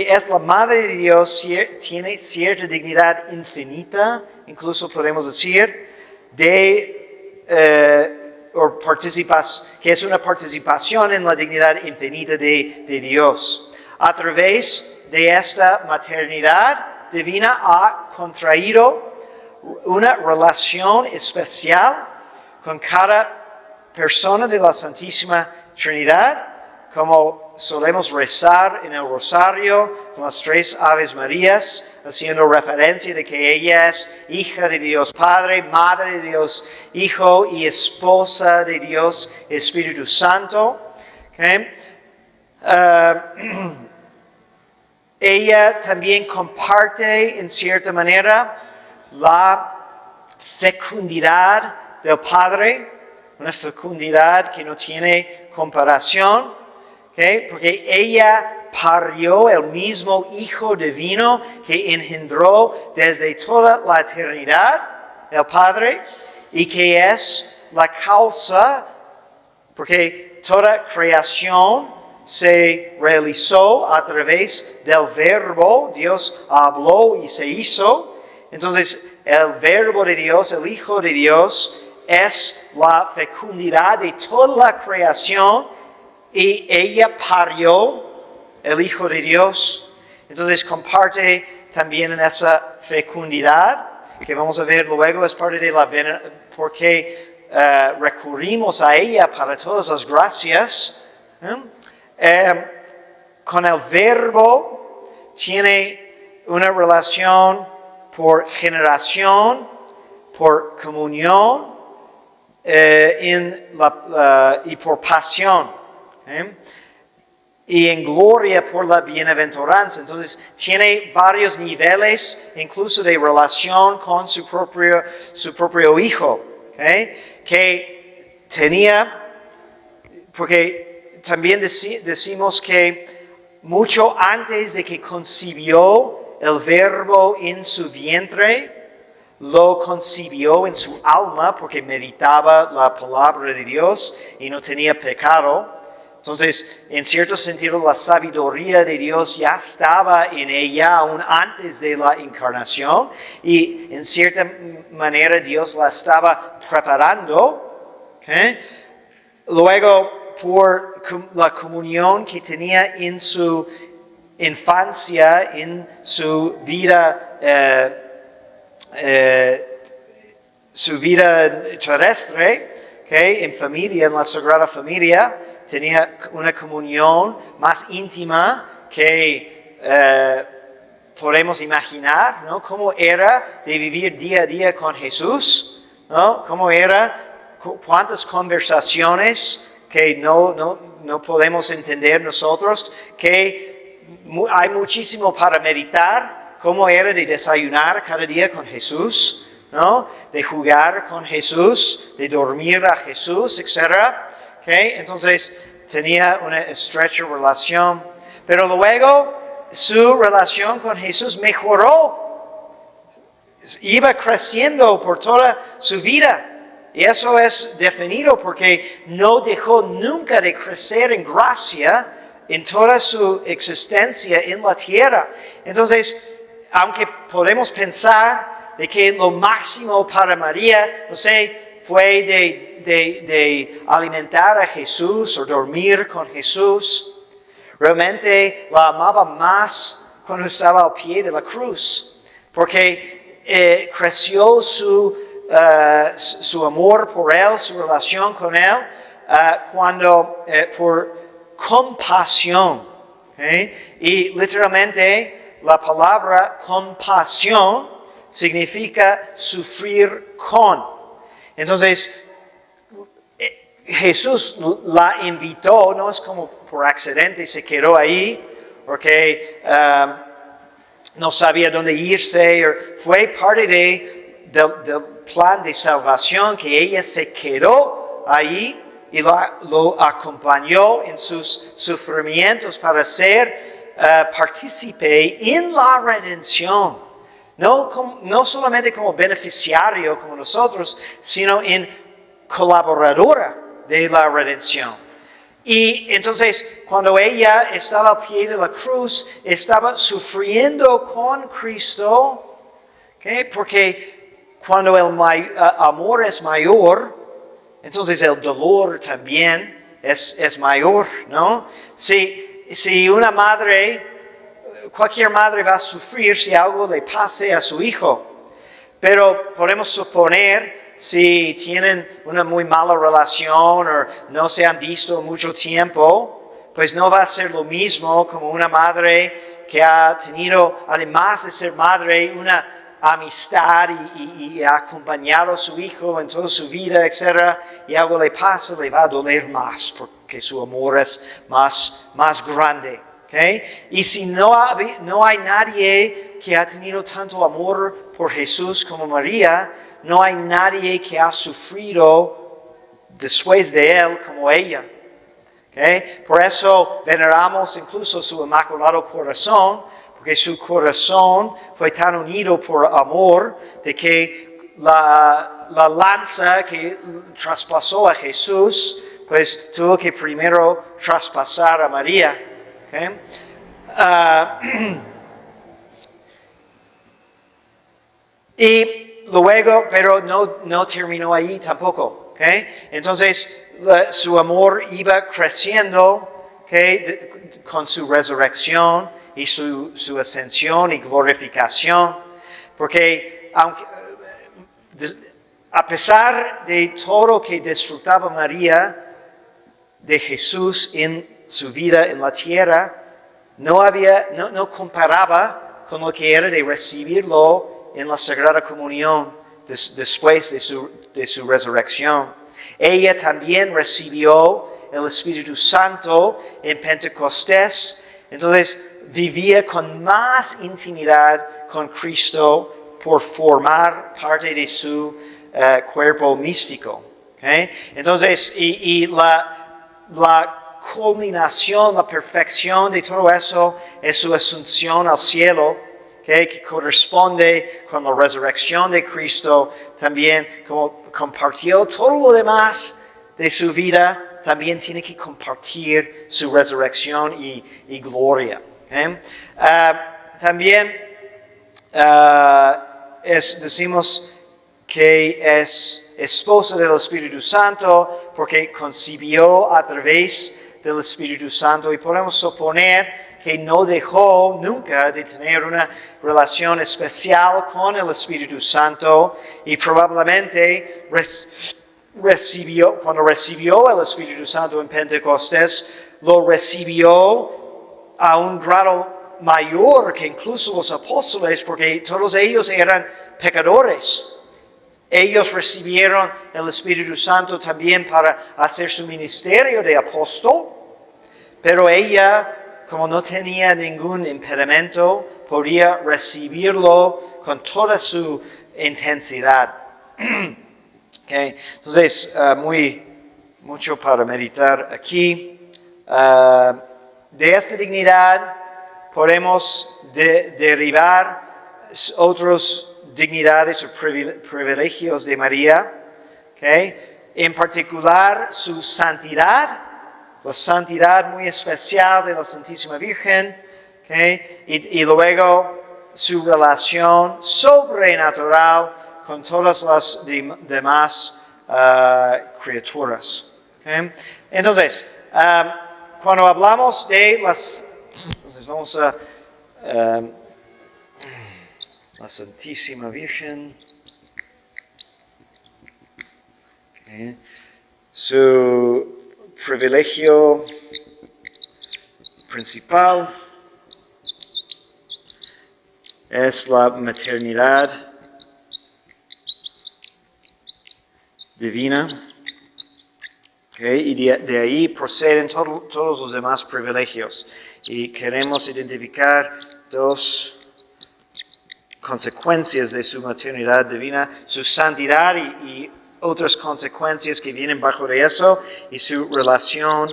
es la Madre de Dios, tiene cierta dignidad infinita, incluso podemos decir, que es una participación en la dignidad infinita de Dios. A través de esta maternidad divina ha contraído una relación especial con cada persona de la Santísima Trinidad, como solemos rezar en el rosario con las 3 Aves Marías, haciendo referencia de que ella es hija de Dios Padre, madre de Dios Hijo y esposa de Dios Espíritu Santo, ¿Okay? Ella también comparte en cierta manera la fecundidad del Padre, una fecundidad que no tiene comparación, ¿okay? Porque ella parió el mismo Hijo Divino que engendró desde toda la eternidad el Padre y que es la causa, porque toda creación se realizó a través del Verbo. Dios habló y se hizo. Entonces, el Verbo de Dios, el Hijo de Dios, es la fecundidad de toda la creación y ella parió el Hijo de Dios. Entonces, comparte también en esa fecundidad, que vamos a ver luego, es parte de la porque recurrimos a ella para todas las gracias. Con el Verbo tiene una relación por generación, por comunión y por pasión. Y en gloria por la bienaventuranza. Entonces, tiene varios niveles, incluso de relación con su propio Hijo. Que tenía, porque también decimos que mucho antes de que concibió el Verbo en su vientre, lo concibió en su alma porque meditaba la palabra de Dios y no tenía pecado. Entonces, en cierto sentido, la sabiduría de Dios ya estaba en ella aún antes de la encarnación y en cierta manera Dios la estaba preparando. Luego, por la comunión que tenía en su infancia, en su vida terrestre, en familia, en la Sagrada Familia, tenía una comunión más íntima que podemos imaginar, ¿no? Cómo era de vivir día a día con Jesús, ¿no? Cómo era, cuántas conversaciones que no podemos entender nosotros, que hay muchísimo para meditar, cómo era de desayunar cada día con Jesús, ¿no? De jugar con Jesús, de dormir a Jesús, etc. Entonces tenía una estrecha relación, pero luego su relación con Jesús mejoró, iba creciendo por toda su vida. Y eso es definido porque no dejó nunca de crecer en gracia en toda su existencia en la tierra. Entonces, aunque podemos pensar de que lo máximo para María, no sé, fue de alimentar a Jesús o dormir con Jesús, realmente la amaba más cuando estaba al pie de la cruz, porque creció su amor por Él, su relación con Él, por compasión. Y literalmente la palabra compasión significa sufrir con. Entonces, Jesús la invitó, no es como por accidente se quedó ahí, porque no sabía dónde irse, fue parte del plan de salvación que ella se quedó ahí y lo acompañó en sus sufrimientos para ser partícipe en la redención. No solamente como beneficiario como nosotros, sino en colaboradora de la redención. Y entonces, cuando ella estaba al pie de la cruz, estaba sufriendo con Cristo, porque cuando el amor es mayor, entonces el dolor también es mayor, ¿no? Si una madre, cualquier madre va a sufrir si algo le pase a su hijo, pero podemos suponer si tienen una muy mala relación o no se han visto mucho tiempo, pues no va a ser lo mismo como una madre que ha tenido, además de ser madre, una amistad y ha acompañado a su hijo en toda su vida, etc. Y algo le pasa, le va a doler más, porque su amor es más grande. ¿Okay? Y si no hay nadie que ha tenido tanto amor por Jesús como María, no hay nadie que ha sufrido después de él como ella. ¿Okay? Por eso veneramos incluso su inmaculado corazón, porque su corazón fue tan unido por amor de que la lanza que traspasó a Jesús, pues tuvo que primero traspasar a María. ¿Okay? Y luego, pero no terminó ahí tampoco. ¿Okay? Entonces, su amor iba creciendo, ¿okay? Con su resurrección y su ascensión y glorificación. Porque a pesar de todo que disfrutaba María de Jesús en su vida en la tierra, no comparaba con lo que era de recibirlo en la Sagrada Comunión después de su resurrección. Ella también recibió el Espíritu Santo en Pentecostés, entonces vivía con más intimidad con Cristo por formar parte de su cuerpo místico. ¿Okay? Entonces, y la culminación, la perfección de todo eso es su asunción al cielo, ¿okay? Que corresponde con la resurrección de Cristo. También como compartió todo lo demás de su vida, también tiene que compartir su resurrección y gloria. ¿Okay? También decimos que es esposa del Espíritu Santo porque concibió a través del Espíritu Santo, y podemos suponer que no dejó nunca de tener una relación especial con el Espíritu Santo, y probablemente cuando recibió el Espíritu Santo en Pentecostés, lo recibió a un grado mayor que incluso los apóstoles, porque todos ellos eran pecadores. Ellos recibieron el Espíritu Santo también para hacer su ministerio de apóstol, pero ella, como no tenía ningún impedimento, podía recibirlo con toda su intensidad. Okay. Entonces, mucho para meditar aquí. De esta dignidad podemos derivar otros dignidades o privilegios de María, ¿okay? En particular su santidad, la santidad muy especial de la Santísima Virgen, ¿okay? Y luego su relación sobrenatural con todas las demás criaturas. ¿Okay? Entonces, cuando hablamos de las... Entonces vamos a... la Santísima Virgen, okay. Su privilegio principal es la maternidad divina, okay. Y de ahí proceden todos los demás privilegios, y queremos identificar dos consecuencias de su maternidad divina: su santidad y otras consecuencias que vienen bajo de eso, y su relación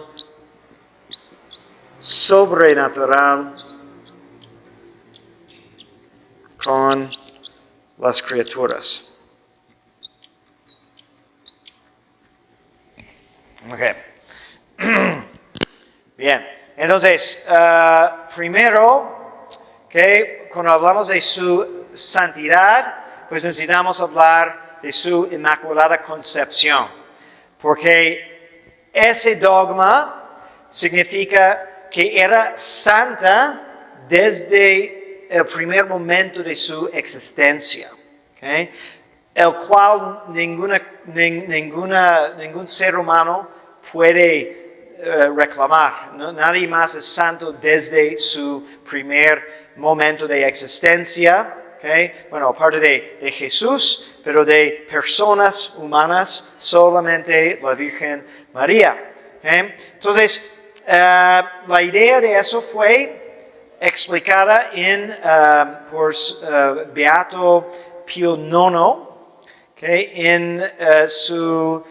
sobrenatural con las criaturas. Okay. Bien, entonces, primero, okay, cuando hablamos de su santidad, pues necesitamos hablar de su inmaculada concepción, porque ese dogma significa que era santa desde el primer momento de su existencia, okay, el cual ningún ser humano puede reclamar. ¿No? Nadie más es santo desde su primer momento de existencia. Okay? Bueno, aparte de Jesús, pero de personas humanas, solamente la Virgen María. Entonces, la idea de eso fue explicada por Beato Pío IX, en su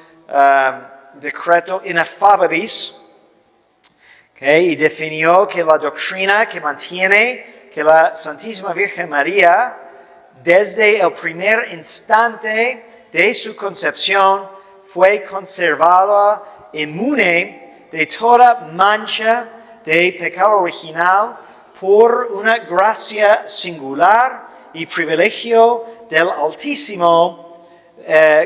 decreto Ineffabilis, y definió que la doctrina que mantiene que la Santísima Virgen María, desde el primer instante de su concepción, fue conservada inmune de toda mancha de pecado original por una gracia singular y privilegio del Altísimo,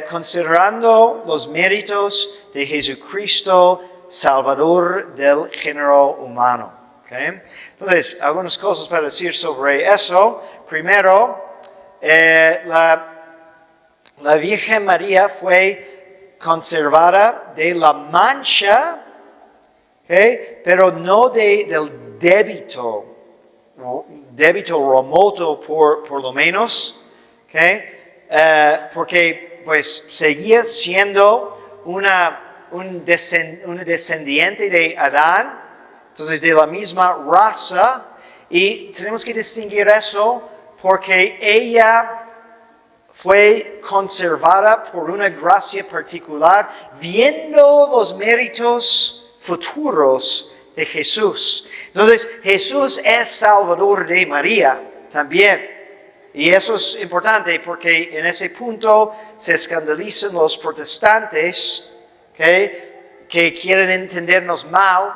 considerando los méritos de Jesucristo, Salvador del género humano. Entonces, algunas cosas para decir sobre eso. Primero, la Virgen María fue conservada de la mancha, pero no del débito remoto por lo menos, porque pues seguía siendo un descendiente de Adán, entonces de la misma raza, y tenemos que distinguir eso porque ella fue conservada por una gracia particular, viendo los méritos futuros de Jesús. Entonces, Jesús es Salvador de María también. Y eso es importante porque en ese punto se escandalizan los protestantes, que quieren entendernos mal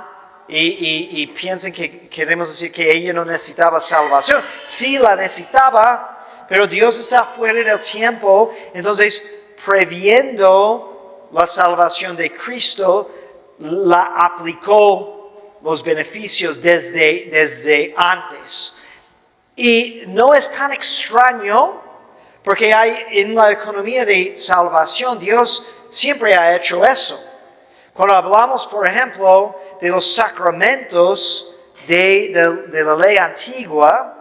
y piensan que queremos decir que ella no necesitaba salvación. Sí la necesitaba, pero Dios está fuera del tiempo, entonces previendo la salvación de Cristo, la aplicó los beneficios desde antes. Y no es tan extraño, porque en la economía de salvación, Dios siempre ha hecho eso. Cuando hablamos, por ejemplo, de los sacramentos de la ley antigua,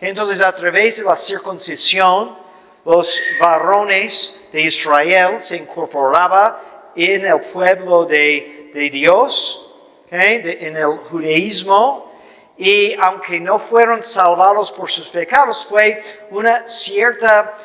entonces a través de la circuncisión, los varones de Israel se incorporaban en el pueblo de Dios, en el judaísmo, y aunque no fueron salvados por sus pecados, fue una cierta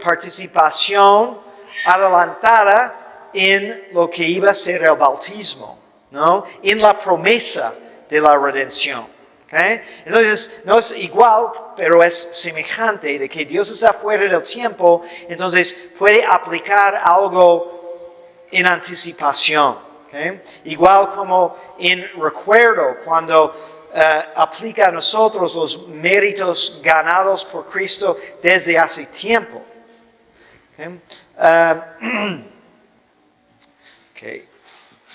participación adelantada en lo que iba a ser el bautismo, ¿no? En la promesa de la redención. Entonces, no es igual, pero es semejante de que Dios está fuera del tiempo, entonces puede aplicar algo en anticipación. Igual como en recuerdo, cuando aplica a nosotros los méritos ganados por Cristo desde hace tiempo.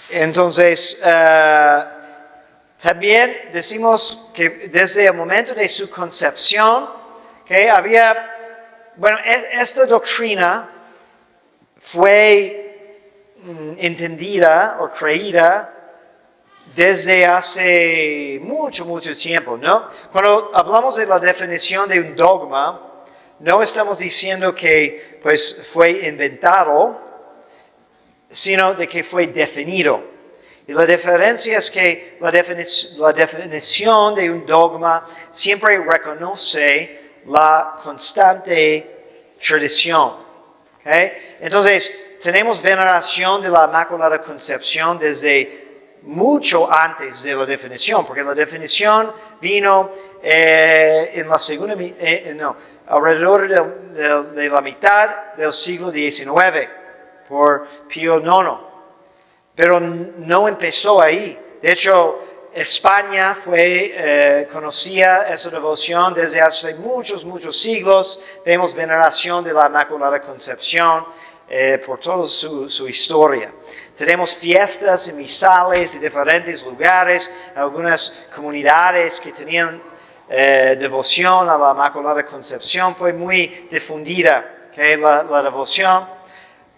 Entonces, también decimos que desde el momento de su concepción, esta doctrina fue entendida o creída desde hace mucho tiempo, ¿no? Cuando hablamos de la definición de un dogma, no estamos diciendo que pues fue inventado, sino de que fue definido. Y la diferencia es que la definición de un dogma siempre reconoce la constante tradición. Entonces, tenemos veneración de la Inmaculada Concepción desde mucho antes de la definición, porque la definición vino en la segunda, alrededor de la mitad del siglo XIX por Pío IX, pero no empezó ahí. De hecho, España conocía esa devoción desde hace muchos siglos. Vemos veneración de la Inmaculada Concepción por toda su historia. Tenemos fiestas y misales de diferentes lugares, algunas comunidades que tenían devoción a la Inmaculada Concepción. Fue muy difundida la devoción,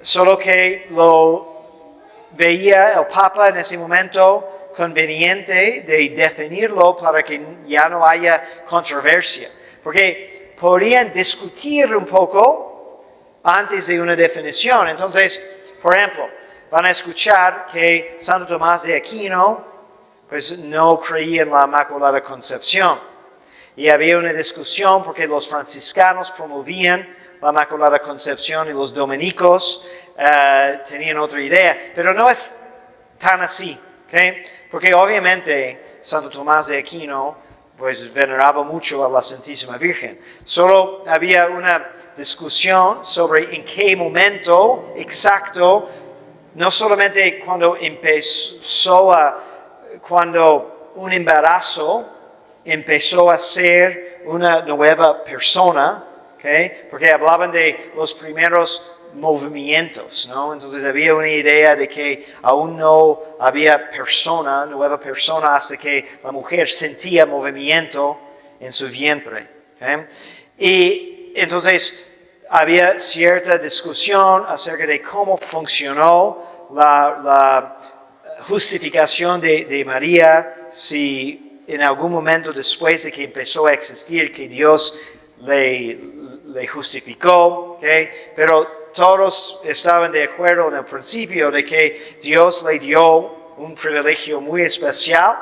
solo que lo veía el Papa en ese momento conveniente de definirlo para que ya no haya controversia, porque podrían discutir un poco antes de una definición. Entonces, por ejemplo, van a escuchar que Santo Tomás de Aquino pues no creía en la Inmaculada Concepción. Y había una discusión porque los franciscanos promovían la Inmaculada Concepción y los dominicos tenían otra idea. Pero no es tan así, ¿okay? Porque obviamente Santo Tomás de Aquino pues veneraba mucho a la Santísima Virgen. Solo había una discusión sobre en qué momento exacto, no solamente cuando un embarazo empezó a ser una nueva persona, ¿okay? Porque hablaban de los primeros movimientos, ¿no? Entonces había una idea de que aún no había nueva persona, hasta que la mujer sentía movimiento en su vientre, ¿okay? Y entonces había cierta discusión acerca de cómo funcionó la justificación de María, si en algún momento después de que empezó a existir, que Dios le justificó, ¿okay? Pero todos estaban de acuerdo en el principio de que Dios le dio un privilegio muy especial,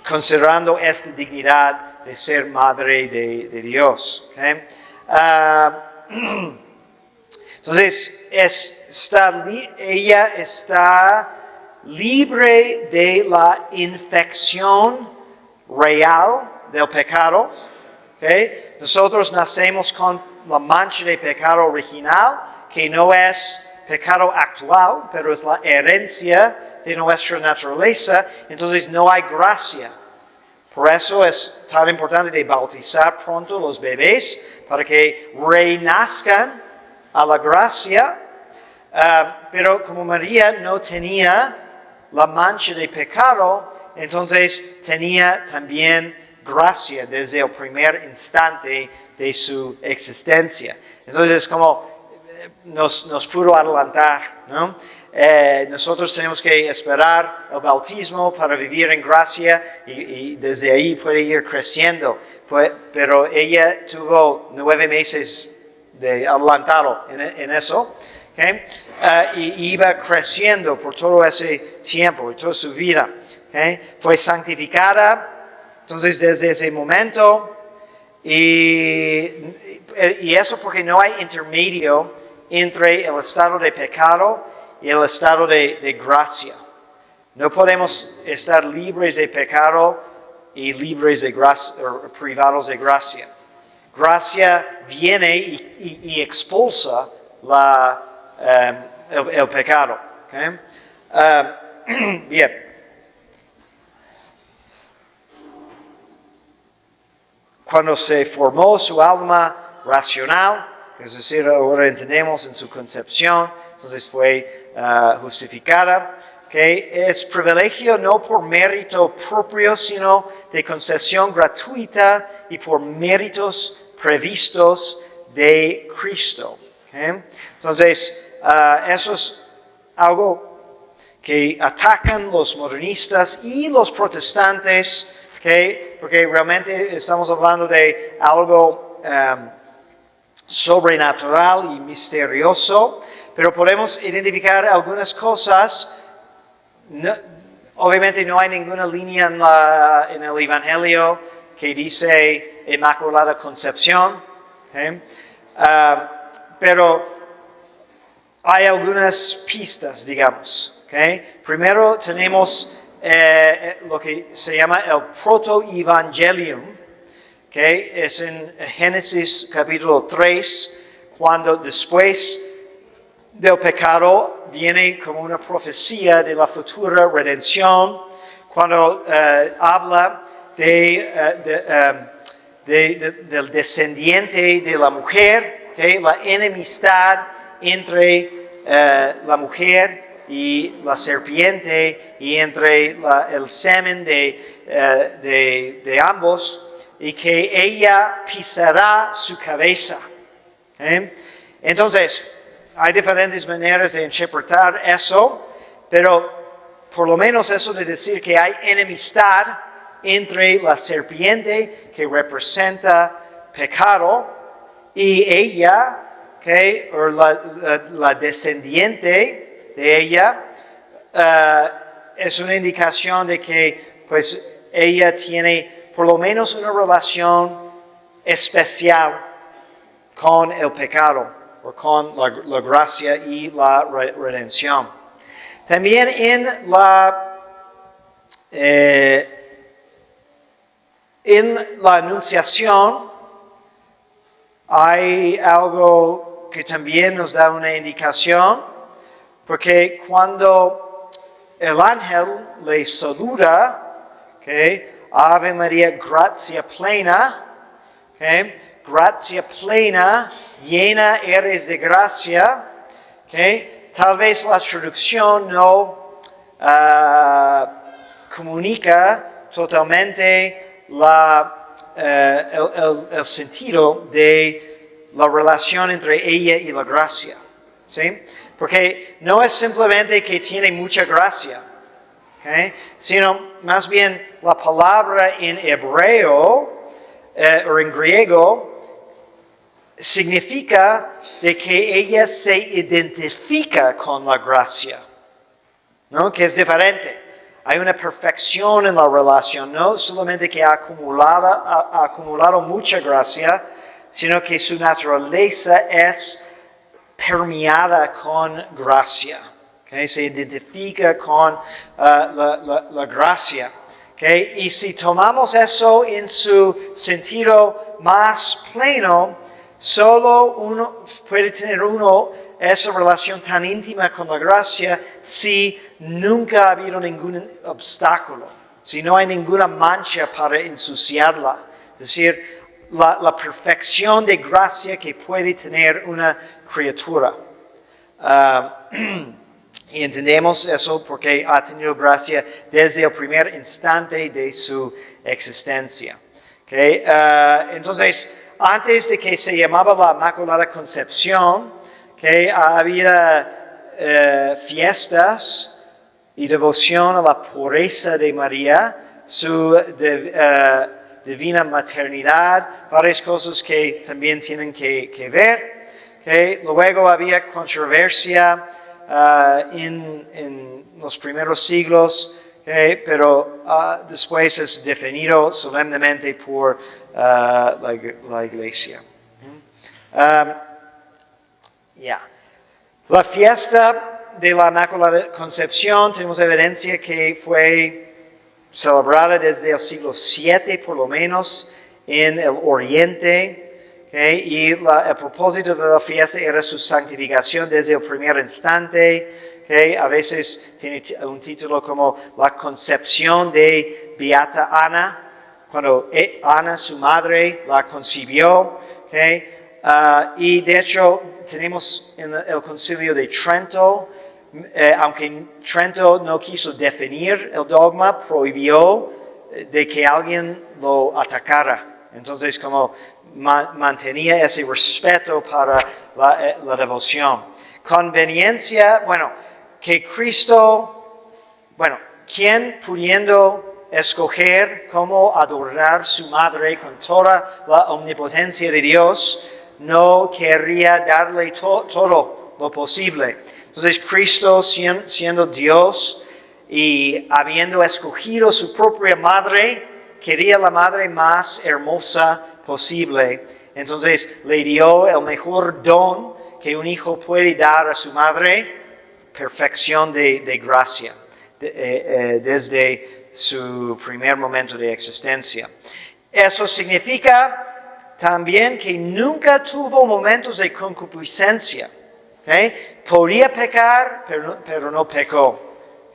considerando esta dignidad de ser madre de Dios. ¿Okay? Entonces, ella está libre de la infección real del pecado. ¿Okay? Nosotros nacemos con la mancha de pecado original, que no es pecado actual, pero es la herencia de nuestra naturaleza. Entonces no hay gracia. Por eso es tan importante de bautizar pronto los bebés, para que renazcan a la gracia. Pero como María no tenía la mancha de pecado, entonces tenía también gracia desde el primer instante de su existencia. Entonces, como nos pudo adelantar, ¿no? Nosotros tenemos que esperar el bautismo para vivir en gracia y desde ahí puede ir creciendo. Pero ella tuvo 9 meses de adelantado en eso, ¿okay? Y iba creciendo por todo ese tiempo, toda su vida. ¿Okay? Fue santificada. Entonces, desde ese momento, y eso porque no hay intermedio entre el estado de pecado y el estado de gracia. No podemos estar libres de pecado y libres de gracia, o privados de gracia. Gracia viene y expulsa el pecado. ¿Okay? Bien. Cuando se formó su alma racional, es decir, ahora entendemos en su concepción, entonces fue justificada, que es privilegio no por mérito propio, sino de concesión gratuita y por méritos previstos de Cristo. ¿Okay? Entonces, eso es algo que atacan los modernistas y los protestantes, ¿okay? Porque realmente estamos hablando de algo sobrenatural y misterioso, pero podemos identificar algunas cosas. Obviamente no hay ninguna línea en el Evangelio que dice Inmaculada Concepción, ¿okay? Pero hay algunas pistas, digamos. ¿Okay? Primero tenemos lo que se llama el protoevangelium, que es en Génesis capítulo 3, cuando después del pecado viene como una profecía de la futura redención, cuando habla del descendiente de la mujer, ¿okay? La enemistad entre la mujer y la serpiente, y entre el semen de ambos, y que ella pisará su cabeza. ¿Okay? Entonces, hay diferentes maneras de interpretar eso, pero por lo menos eso de decir que hay enemistad entre la serpiente, que representa pecado, y ella, ¿okay? O la descendiente de ella, es una indicación de que pues ella tiene por lo menos una relación especial con el pecado o con la gracia y la redención. También en la Anunciación hay algo que también nos da una indicación, porque cuando el ángel le saluda, Ave María, gracia plena, gracia plena, llena eres de gracia, tal vez la traducción no comunica totalmente el sentido de la relación entre ella y la gracia, ¿sí? Porque no es simplemente que tiene mucha gracia, sino más bien la palabra en hebreo o en griego significa de que ella se identifica con la gracia, ¿no? Que es diferente. Hay una perfección en la relación, no solamente que ha acumulado mucha gracia, sino que su naturaleza es permeada con gracia. Se identifica con la gracia. Y si tomamos eso en su sentido más pleno, solo puede tener esa relación tan íntima con la gracia si nunca ha habido ningún obstáculo, si no hay ninguna mancha para ensuciarla. Es decir, la perfección de gracia que puede tener una criatura. Y entendemos eso porque ha tenido gracia desde el primer instante de su existencia. Entonces, antes de que se llamaba la Inmaculada Concepción, había fiestas y devoción a la pureza de María, su divina maternidad, varias cosas que también tienen que ver. Luego había controversia en los primeros siglos, pero después es definido solemnemente por la Iglesia. La fiesta de la Inmaculada Concepción, tenemos evidencia que fue celebrada desde el siglo VII por lo menos en el Oriente. Y el propósito de la fiesta era su santificación desde el primer instante. A veces tiene un título como la concepción de Beata Ana, cuando Ana, su madre, la concibió. Y de hecho tenemos en el Concilio de Trento, aunque Trento no quiso definir el dogma, prohibió de que alguien lo atacara. Entonces, como mantenía ese respeto para la devoción. Conveniencia, que Cristo, quien pudiendo escoger cómo adorar a su madre con toda la omnipotencia de Dios, no querría darle todo lo posible. Entonces Cristo, siendo Dios y habiendo escogido su propia madre, quería la madre más hermosa posible. Entonces le dio el mejor don que un hijo puede dar a su madre, perfección de gracia, desde su primer momento de existencia. Eso significa también que nunca tuvo momentos de concupiscencia. Podía pecar, pero no pecó.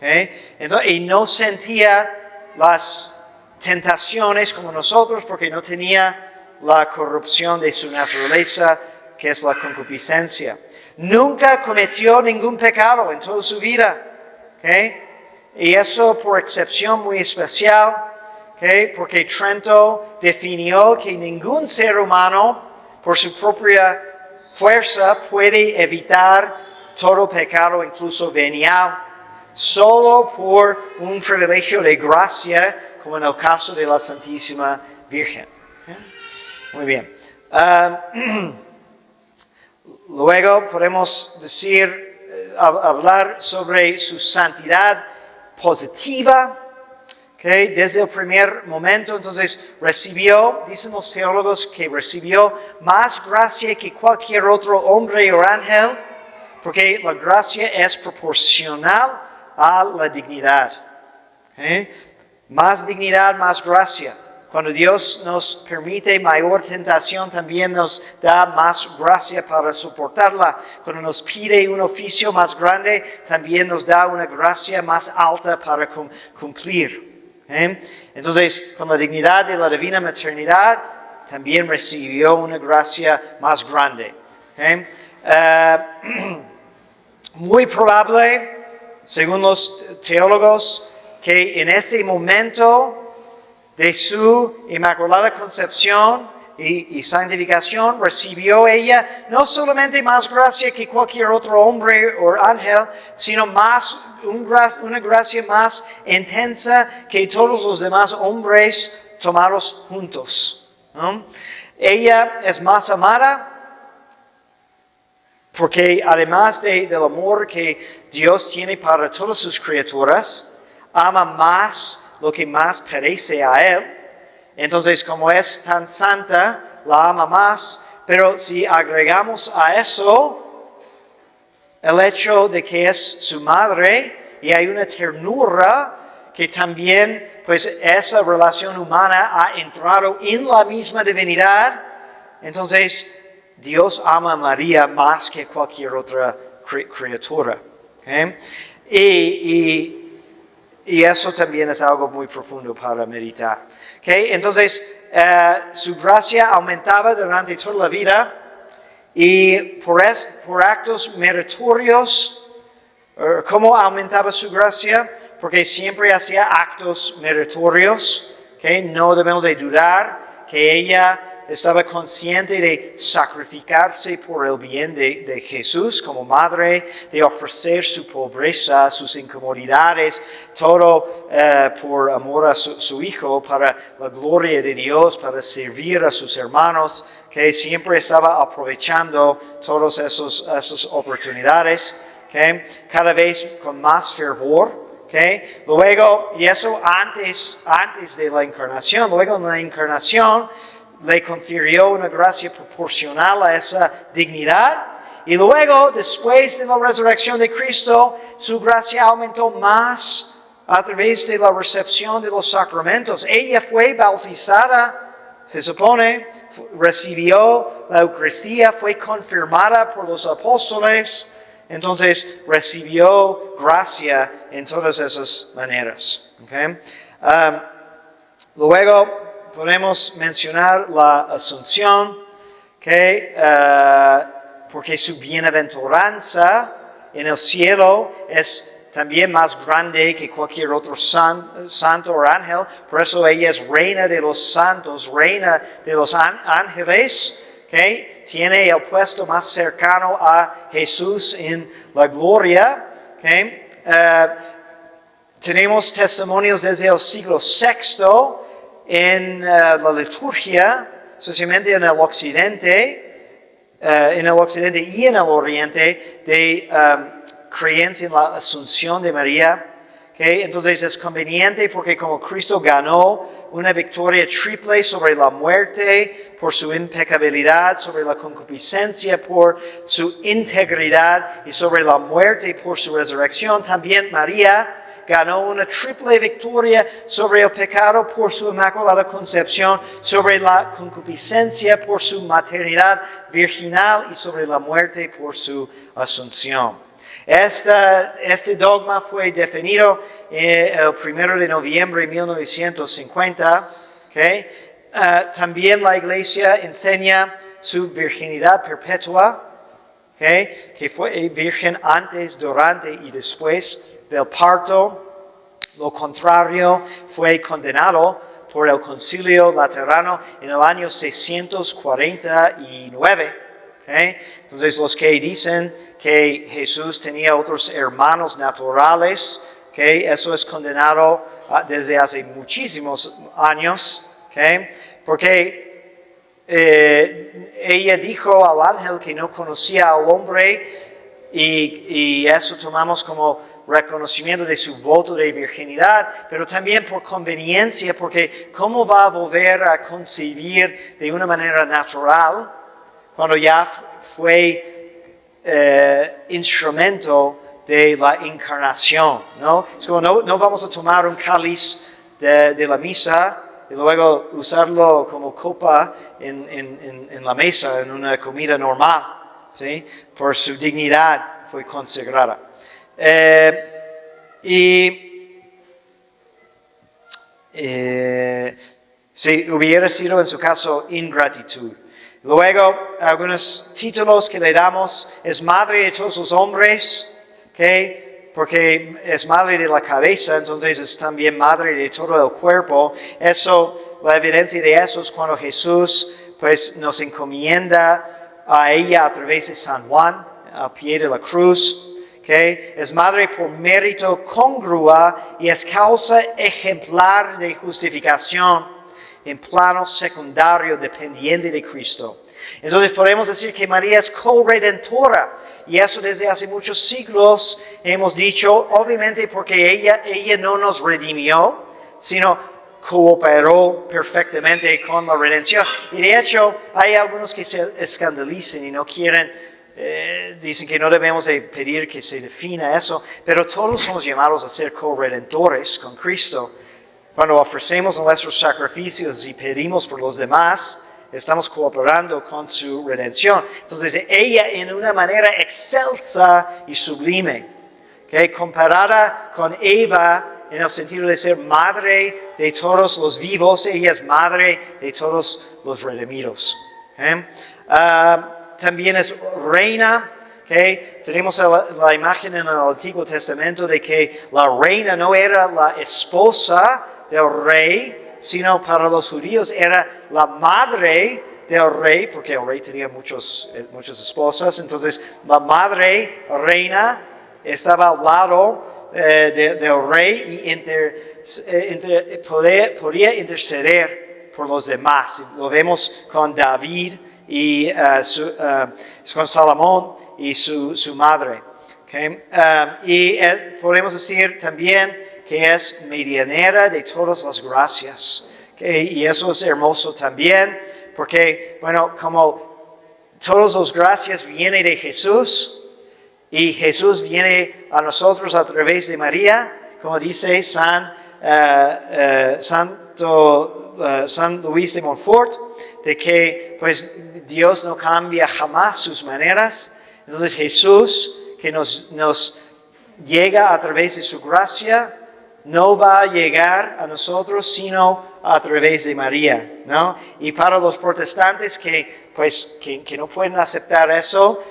Entonces, y no sentía las tentaciones como nosotros porque no tenía la corrupción de su naturaleza, que es la concupiscencia. Nunca cometió ningún pecado en toda su vida. Y eso por excepción muy especial, porque Trento definió que ningún ser humano por su propia fuerza puede evitar todo pecado, incluso venial, solo por un privilegio de gracia, como en el caso de la Santísima Virgen. Muy bien. Luego podemos decir hablar sobre su santidad positiva. Okay, desde el primer momento, entonces recibió, dicen los teólogos, que recibió más gracia que cualquier otro hombre o ángel, porque la gracia es proporcional a la dignidad. Okay. Más dignidad, más gracia. Cuando Dios nos permite mayor tentación, también nos da más gracia para soportarla. Cuando nos pide un oficio más grande, también nos da una gracia más alta para cumplir. Entonces, con la dignidad de la divina maternidad, también recibió una gracia más grande. Muy probable, según los teólogos, que en ese momento de su inmaculada concepción y santificación, recibió ella no solamente más gracia que cualquier otro hombre o ángel, sino una gracia más intensa que todos los demás hombres tomados juntos. ¿No? Ella es más amada porque además del amor que Dios tiene para todas sus criaturas, ama más lo que más parece a Él. Entonces, como es tan santa, la ama más. Pero si agregamos a eso el hecho de que es su madre y hay una ternura que también, pues esa relación humana ha entrado en la misma divinidad, entonces Dios ama a María más que cualquier otra criatura. ¿Okay? Y eso también es algo muy profundo para meditar. ¿Okay? Entonces, su gracia aumentaba durante toda la vida y por actos meritorios. ¿Cómo aumentaba su gracia? Porque siempre hacía actos meritorios. ¿Okay? No debemos de dudar que ella estaba consciente de sacrificarse por el bien de Jesús como madre, de ofrecer su pobreza, sus incomodidades, todo por amor a su Hijo, para la gloria de Dios, para servir a sus hermanos, que siempre estaba aprovechando todas esas oportunidades, ¿okay? Cada vez con más fervor. Okay. Luego, y eso antes de la encarnación, luego en la encarnación, le confirió una gracia proporcional a esa dignidad. Y luego, después de la resurrección de Cristo, su gracia aumentó más a través de la recepción de los sacramentos. Ella fue bautizada, se supone, recibió la Eucaristía, fue confirmada por los apóstoles, entonces recibió gracia en todas esas maneras. Okay? Luego, podemos mencionar la Asunción, porque su bienaventuranza en el cielo es también más grande que cualquier otro santo o ángel. Por eso ella es reina de los santos, reina de los ángeles. Okay? Tiene el puesto más cercano a Jesús en la gloria. Okay? Tenemos testimonios desde el siglo VI en la liturgia, especialmente en el occidente y en el oriente, de creencia en la asunción de María. Okay? Entonces es conveniente porque como Cristo ganó una victoria triple sobre la muerte por su impecabilidad, sobre la concupiscencia por su integridad y sobre la muerte por su resurrección, también María ganó una triple victoria sobre el pecado por su inmaculada concepción, sobre la concupiscencia por su maternidad virginal y sobre la muerte por su asunción. Este dogma fue definido el 1 de noviembre de 1950. Okay? También la Iglesia enseña su virginidad perpetua, okay? Que fue virgen antes, durante y después del parto. Lo contrario fue condenado por el Concilio Laterano en el año 649. Okay? Entonces los que dicen que Jesús tenía otros hermanos naturales, okay, eso es condenado desde hace muchísimos años, okay, porque ella dijo al ángel que no conocía al hombre y eso tomamos como reconocimiento de su voto de virginidad, pero también por conveniencia, porque ¿cómo va a volver a concebir de una manera natural cuando ya fue instrumento de la encarnación? ¿No? Es como no vamos a tomar un cáliz de la misa y luego usarlo como copa en la mesa, en una comida normal, ¿sí? Por su dignidad fue consagrada. Si hubiera sido en su caso ingratitud. Luego, algunos títulos que le damos: es madre de todos los hombres, ¿okay? Porque es madre de la cabeza, entonces es también madre de todo el cuerpo. Eso, la evidencia de eso es cuando Jesús pues, nos encomienda a ella a través de San Juan, al pie de la cruz. Okay. Es madre por mérito congrua y es causa ejemplar de justificación en plano secundario dependiente de Cristo. Entonces podemos decir que María es co-redentora, y eso desde hace muchos siglos hemos dicho, obviamente porque ella no nos redimió, sino cooperó perfectamente con la redención. Y de hecho hay algunos que se escandalizan y no quieren. Dicen que no debemos de pedir que se defina eso, pero todos somos llamados a ser co-redentores con Cristo. Cuando ofrecemos nuestros sacrificios y pedimos por los demás, estamos cooperando con su redención. Entonces ella en una manera excelsa y sublime, ¿okay? Comparada con Eva en el sentido de ser madre de todos los vivos, ella es madre de todos los redimidos. ¿Okay? También es reina. Okay. Tenemos la imagen en el Antiguo Testamento de que la reina no era la esposa del rey, sino para los judíos era la madre del rey, porque el rey tenía muchas esposas. Entonces la madre reina estaba al lado del rey y podía interceder por los demás. Lo vemos con David y con Salomón y su madre. Okay. Y podemos decir también que es medianera de todas las gracias. Okay. Y eso es hermoso también, porque, bueno, como todas las gracias vienen de Jesús, y Jesús viene a nosotros a través de María, como dice San Luis de Montfort, de que pues Dios no cambia jamás sus maneras. Entonces Jesús, que nos llega a través de su gracia, no va a llegar a nosotros sino a través de María, ¿no? Y para los protestantes que no pueden aceptar eso,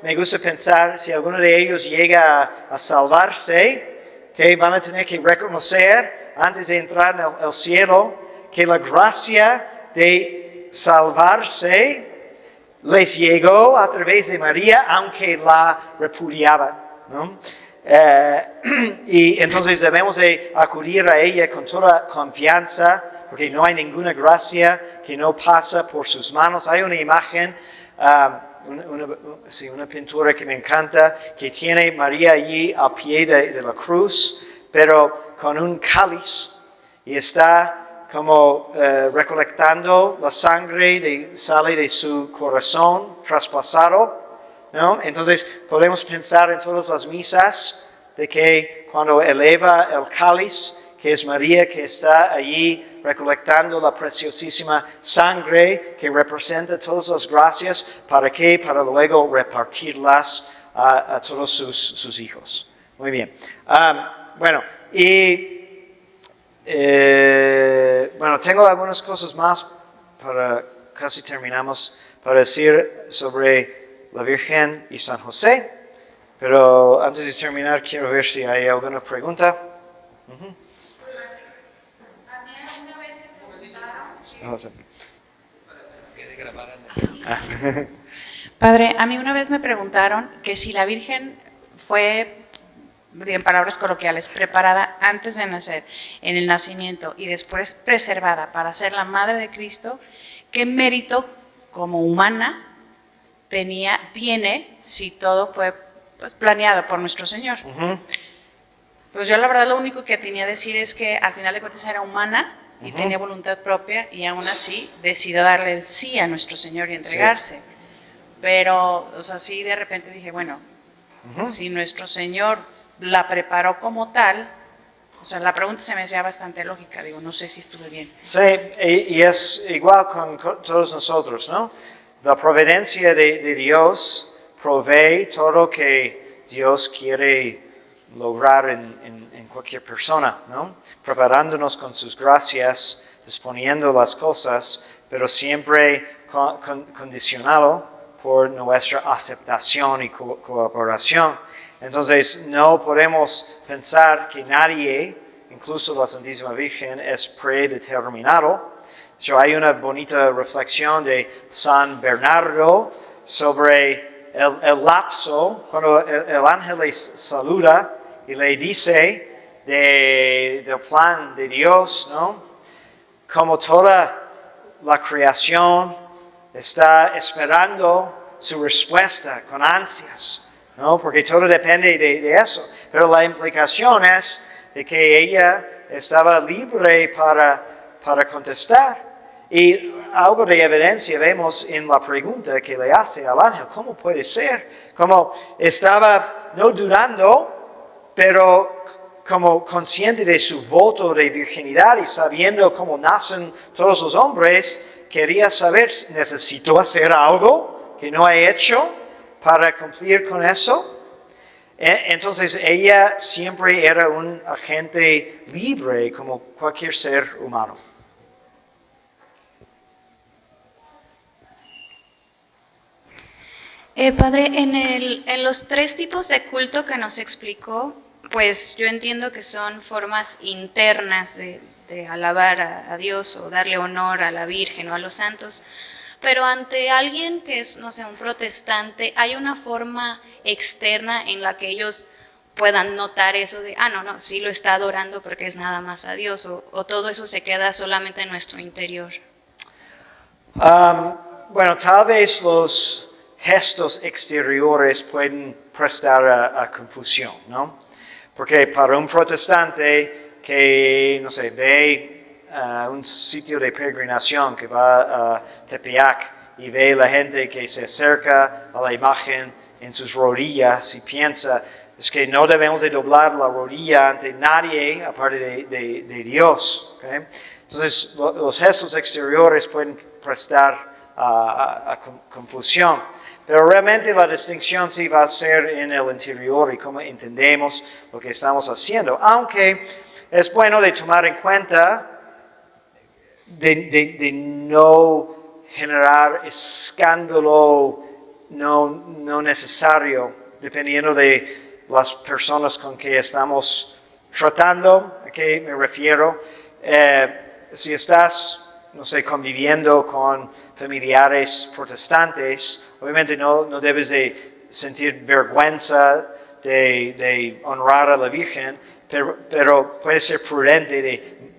me gusta pensar, si alguno de ellos llega a salvarse, que van a tener que reconocer antes de entrar en el cielo que la gracia de salvarse les llegó a través de María, aunque la repudiaban, ¿no? Y entonces debemos de acudir a ella con toda confianza, porque no hay ninguna gracia que no pasa por sus manos. Hay una imagen, una pintura que me encanta, que tiene María allí al pie de la cruz, pero con un cáliz, y está como recolectando la sangre que sale de su corazón traspasado, ¿no? Entonces podemos pensar en todas las misas de que cuando eleva el cáliz, que es María que está allí recolectando la preciosísima sangre que representa todas las gracias, ¿para qué? Para luego repartirlas a todos sus hijos. Muy bien. Tengo algunas cosas más casi terminamos, para decir sobre la Virgen y San José, pero antes de terminar quiero ver si hay alguna pregunta. Padre, a mí una vez me preguntaron que si la Virgen fue, en palabras coloquiales, preparada antes de nacer, en el nacimiento, y después preservada para ser la madre de Cristo, ¿qué mérito como humana tiene si todo fue pues, planeado por nuestro Señor. Pues yo la verdad lo único que tenía que decir es que al final de cuentas era humana y tenía voluntad propia y aún así decidió darle el sí a nuestro Señor y entregarse. Sí. Pero, o sea, sí de repente dije, bueno, si nuestro Señor la preparó como tal, o sea, la pregunta se me hacía bastante lógica, digo, no sé si estuve bien. Sí, y es igual con todos nosotros, ¿no? La providencia de Dios provee todo lo que Dios quiere lograr en cualquier persona, ¿no? Preparándonos con sus gracias, disponiendo las cosas, pero siempre condicionado por nuestra aceptación y cooperación. Entonces, no podemos pensar que nadie, incluso la Santísima Virgen, es predeterminado. Hay una bonita reflexión de San Bernardo sobre el lapso, cuando el ángel le saluda y le dice del plan de Dios, ¿no? Como toda la creación está esperando su respuesta con ansias, ¿no? Porque todo depende de eso. Pero la implicación es de que ella estaba libre para contestar. Y algo de evidencia vemos en la pregunta que le hace al ángel, ¿cómo puede ser? Como estaba no dudando, pero como consciente de su voto de virginidad y sabiendo cómo nacen todos los hombres, quería saber, ¿necesito hacer algo que no he hecho para cumplir con eso? Entonces ella siempre era un agente libre como cualquier ser humano. Padre, en los 3 tipos de culto que nos explicó, pues yo entiendo que son formas internas de alabar a Dios o darle honor a la Virgen o a los santos, pero ante alguien que es, no sé, un protestante, ¿hay una forma externa en la que ellos puedan notar eso de, no, sí lo está adorando porque es nada más a Dios, o todo eso se queda solamente en nuestro interior? Bueno, tal vez los gestos exteriores pueden prestar a confusión, ¿no? Porque para un protestante que, no sé, ve un sitio de peregrinación, que va a Tepeyac y ve la gente que se acerca a la imagen en sus rodillas y piensa, es que no debemos de doblar la rodilla ante nadie aparte de Dios, ¿okay? Entonces, los gestos exteriores pueden prestar a confusión. Pero realmente la distinción sí va a ser en el interior y cómo entendemos lo que estamos haciendo. Aunque es bueno de tomar en cuenta de no generar escándalo no necesario, dependiendo de las personas con que estamos tratando. ¿A qué me refiero? Si estás, no sé, conviviendo con familiares protestantes, obviamente no debes de sentir vergüenza de honrar a la Virgen, pero puede ser prudente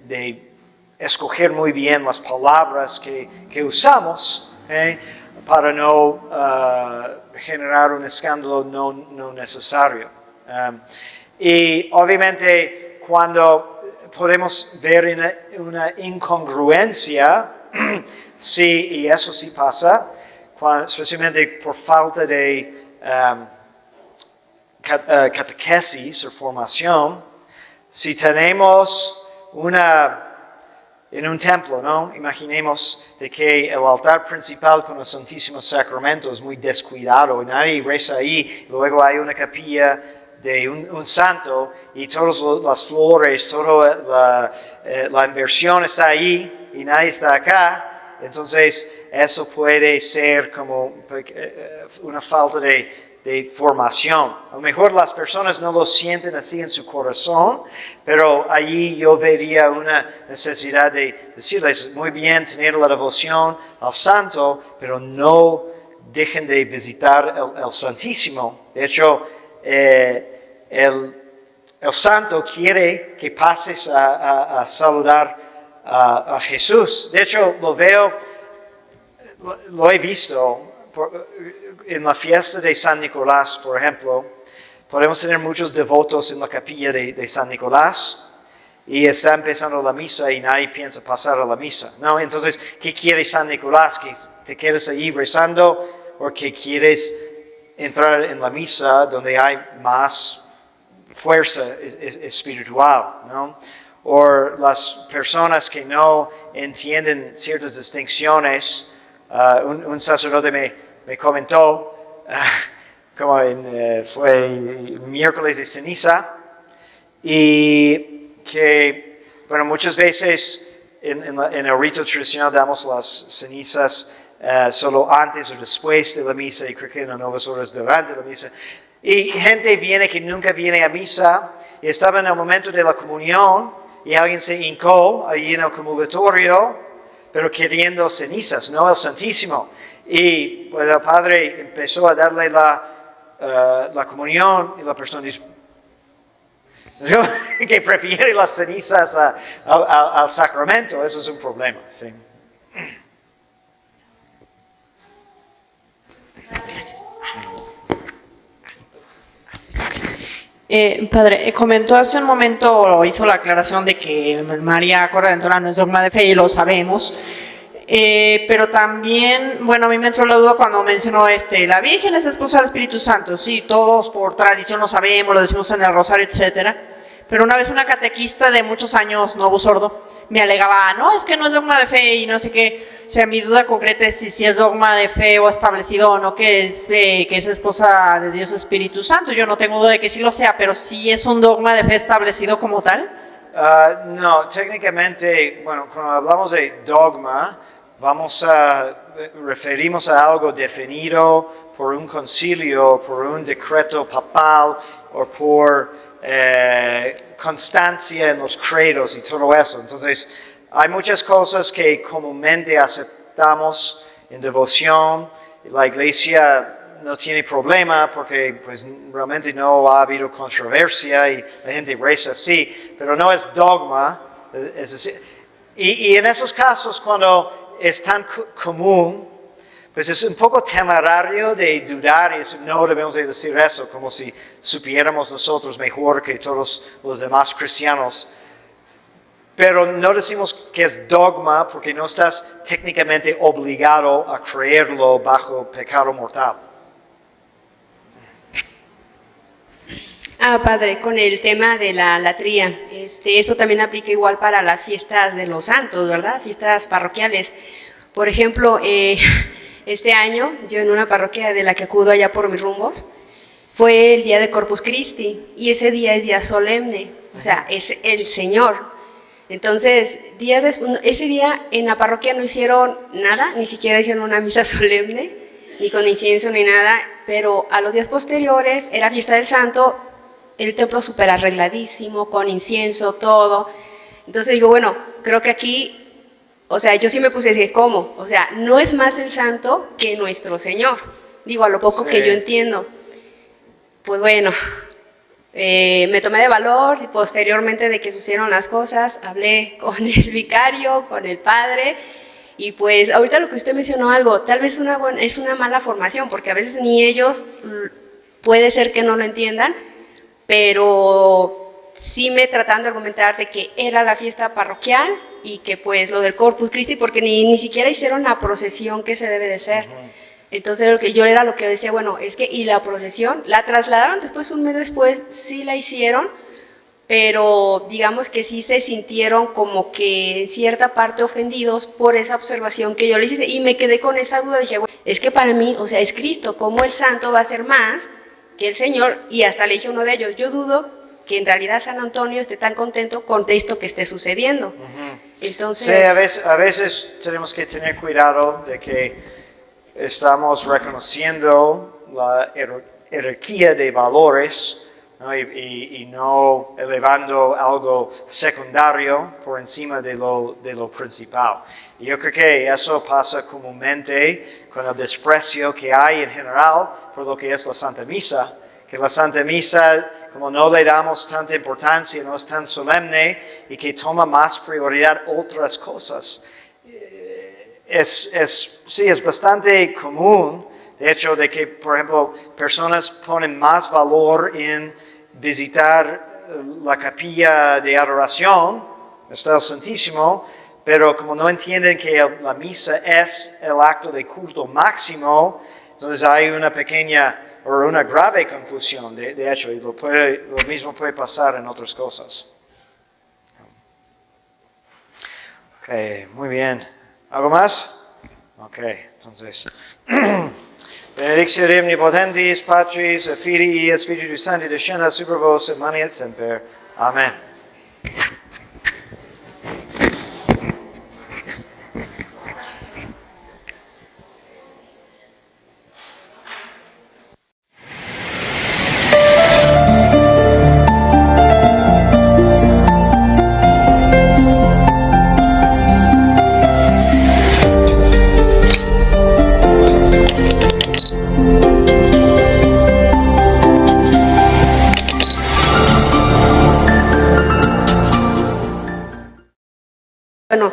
de escoger muy bien las palabras que usamos, para no generar un escándalo no necesario. Y obviamente cuando podemos ver una incongruencia, sí, y eso sí pasa, especialmente por falta de catequesis o formación. Si tenemos en un templo, ¿no? Imaginemos de que el altar principal con el Santísimo Sacramento es muy descuidado y nadie reza ahí, luego hay una capilla de un santo y todas las flores, toda la inversión está ahí y nadie está acá. Entonces, eso puede ser como una falta de formación. A lo mejor las personas no lo sienten así en su corazón, pero allí yo vería una necesidad de decirles, muy bien tener la devoción al santo, pero no dejen de visitar el Santísimo. De hecho, el santo quiere que pases a saludar a Jesús. De hecho, lo he visto en la fiesta de San Nicolás, por ejemplo, podemos tener muchos devotos en la capilla de San Nicolás y está empezando la misa y nadie piensa pasar a la misa, ¿no? Entonces, ¿qué quiere San Nicolás? ¿Que te quedes allí rezando o que quieres entrar en la misa donde hay más fuerza espiritual, ¿no? O las personas que no entienden ciertas distinciones. Un sacerdote me comentó, como fue miércoles de ceniza, y que, bueno, muchas veces en el rito tradicional damos las cenizas solo antes o después de la misa, y creo que en las 9 horas durante la misa. Y gente viene que nunca viene a misa, y estaba en el momento de la comunión, y alguien se hincó ahí en el comulgatorio, pero queriendo cenizas, no el Santísimo. Y pues, el padre empezó a darle la comunión, y la persona dice que prefiere las cenizas al sacramento. Eso es un problema. Sí. Padre, comentó hace un momento, hizo la aclaración de que María Corredentora no es dogma de fe y lo sabemos, pero también, bueno, a mí me entró la duda cuando mencionó la Virgen es esposa del Espíritu Santo. Sí, todos por tradición lo sabemos, lo decimos en el rosario, etcétera. Pero una vez una catequista de muchos años, nuevo sordo, me alegaba, no, es que no es dogma de fe y no sé qué. O sea, mi duda concreta es si es dogma de fe o establecido o no, que es esposa de Dios Espíritu Santo. Yo no tengo duda de que sí lo sea, pero sí es un dogma de fe establecido como tal. No, técnicamente, bueno, cuando hablamos de dogma, referimos a algo definido por un concilio, por un decreto papal o por constancia en los credos y todo eso. Entonces, hay muchas cosas que comúnmente aceptamos en devoción. La iglesia no tiene problema porque pues, realmente no ha habido controversia y la gente reza así, pero no es dogma. Es decir, y en esos casos, cuando es tan común, pues es un poco temerario de dudar y decir, no debemos de decir eso, como si supiéramos nosotros mejor que todos los demás cristianos. Pero no decimos que es dogma porque no estás técnicamente obligado a creerlo bajo pecado mortal. Padre, con el tema de la latría, eso también aplica igual para las fiestas de los santos, ¿verdad? Fiestas parroquiales. Por ejemplo, este año, yo en una parroquia de la que acudo allá por mis rumbos, fue el día de Corpus Christi, y ese día es día solemne, o sea, es el Señor. Entonces, ese día en la parroquia no hicieron nada, ni siquiera hicieron una misa solemne, ni con incienso ni nada, pero a los días posteriores era fiesta del santo, el templo súper arregladísimo, con incienso, todo. Entonces digo, bueno, creo que aquí, o sea, yo sí me puse a decir, ¿cómo? O sea, no es más el santo que nuestro Señor. Digo, a lo poco que yo entiendo. Pues bueno, me tomé de valor y posteriormente de que sucedieron las cosas, hablé con el vicario, con el padre, y pues ahorita lo que usted mencionó algo, tal vez es una mala formación, porque a veces ni ellos puede ser que no lo entiendan, pero sí me trataron de argumentar de que era la fiesta parroquial y que pues lo del Corpus Christi, porque ni siquiera hicieron la procesión que se debe de hacer. Entonces yo era lo que decía, bueno, es que, y la procesión, la trasladaron después, un mes después, sí la hicieron, pero digamos que sí se sintieron como que en cierta parte ofendidos por esa observación que yo les hice, y me quedé con esa duda, dije, bueno, es que para mí, o sea, es Cristo, ¿cómo el santo va a ser más que el Señor? Y hasta le dije a uno de ellos, yo dudo que en realidad San Antonio esté tan contento con esto que esté sucediendo. Entonces, sí, a veces tenemos que tener cuidado de que estamos reconociendo la jerarquía de valores, ¿no? Y no elevando algo secundario por encima de lo principal. Y yo creo que eso pasa comúnmente con el desprecio que hay en general por lo que es la Santa Misa, que la Santa Misa, como no le damos tanta importancia, no es tan solemne y que toma más prioridad otras cosas. Sí, es bastante común De hecho, de que, por ejemplo, personas ponen más valor en visitar la capilla de adoración, está el Santísimo, pero como no entienden que la misa es el acto de culto máximo, entonces hay una pequeña o una grave confusión, de hecho, y lo mismo puede pasar en otras cosas. Ok, muy bien. ¿Algo más? Ok, entonces. Benedictio Dei omnipotentis, Patris, et Filii, et Spiritus Sancti, descendat super vos, et manet semper. Amen. Bueno,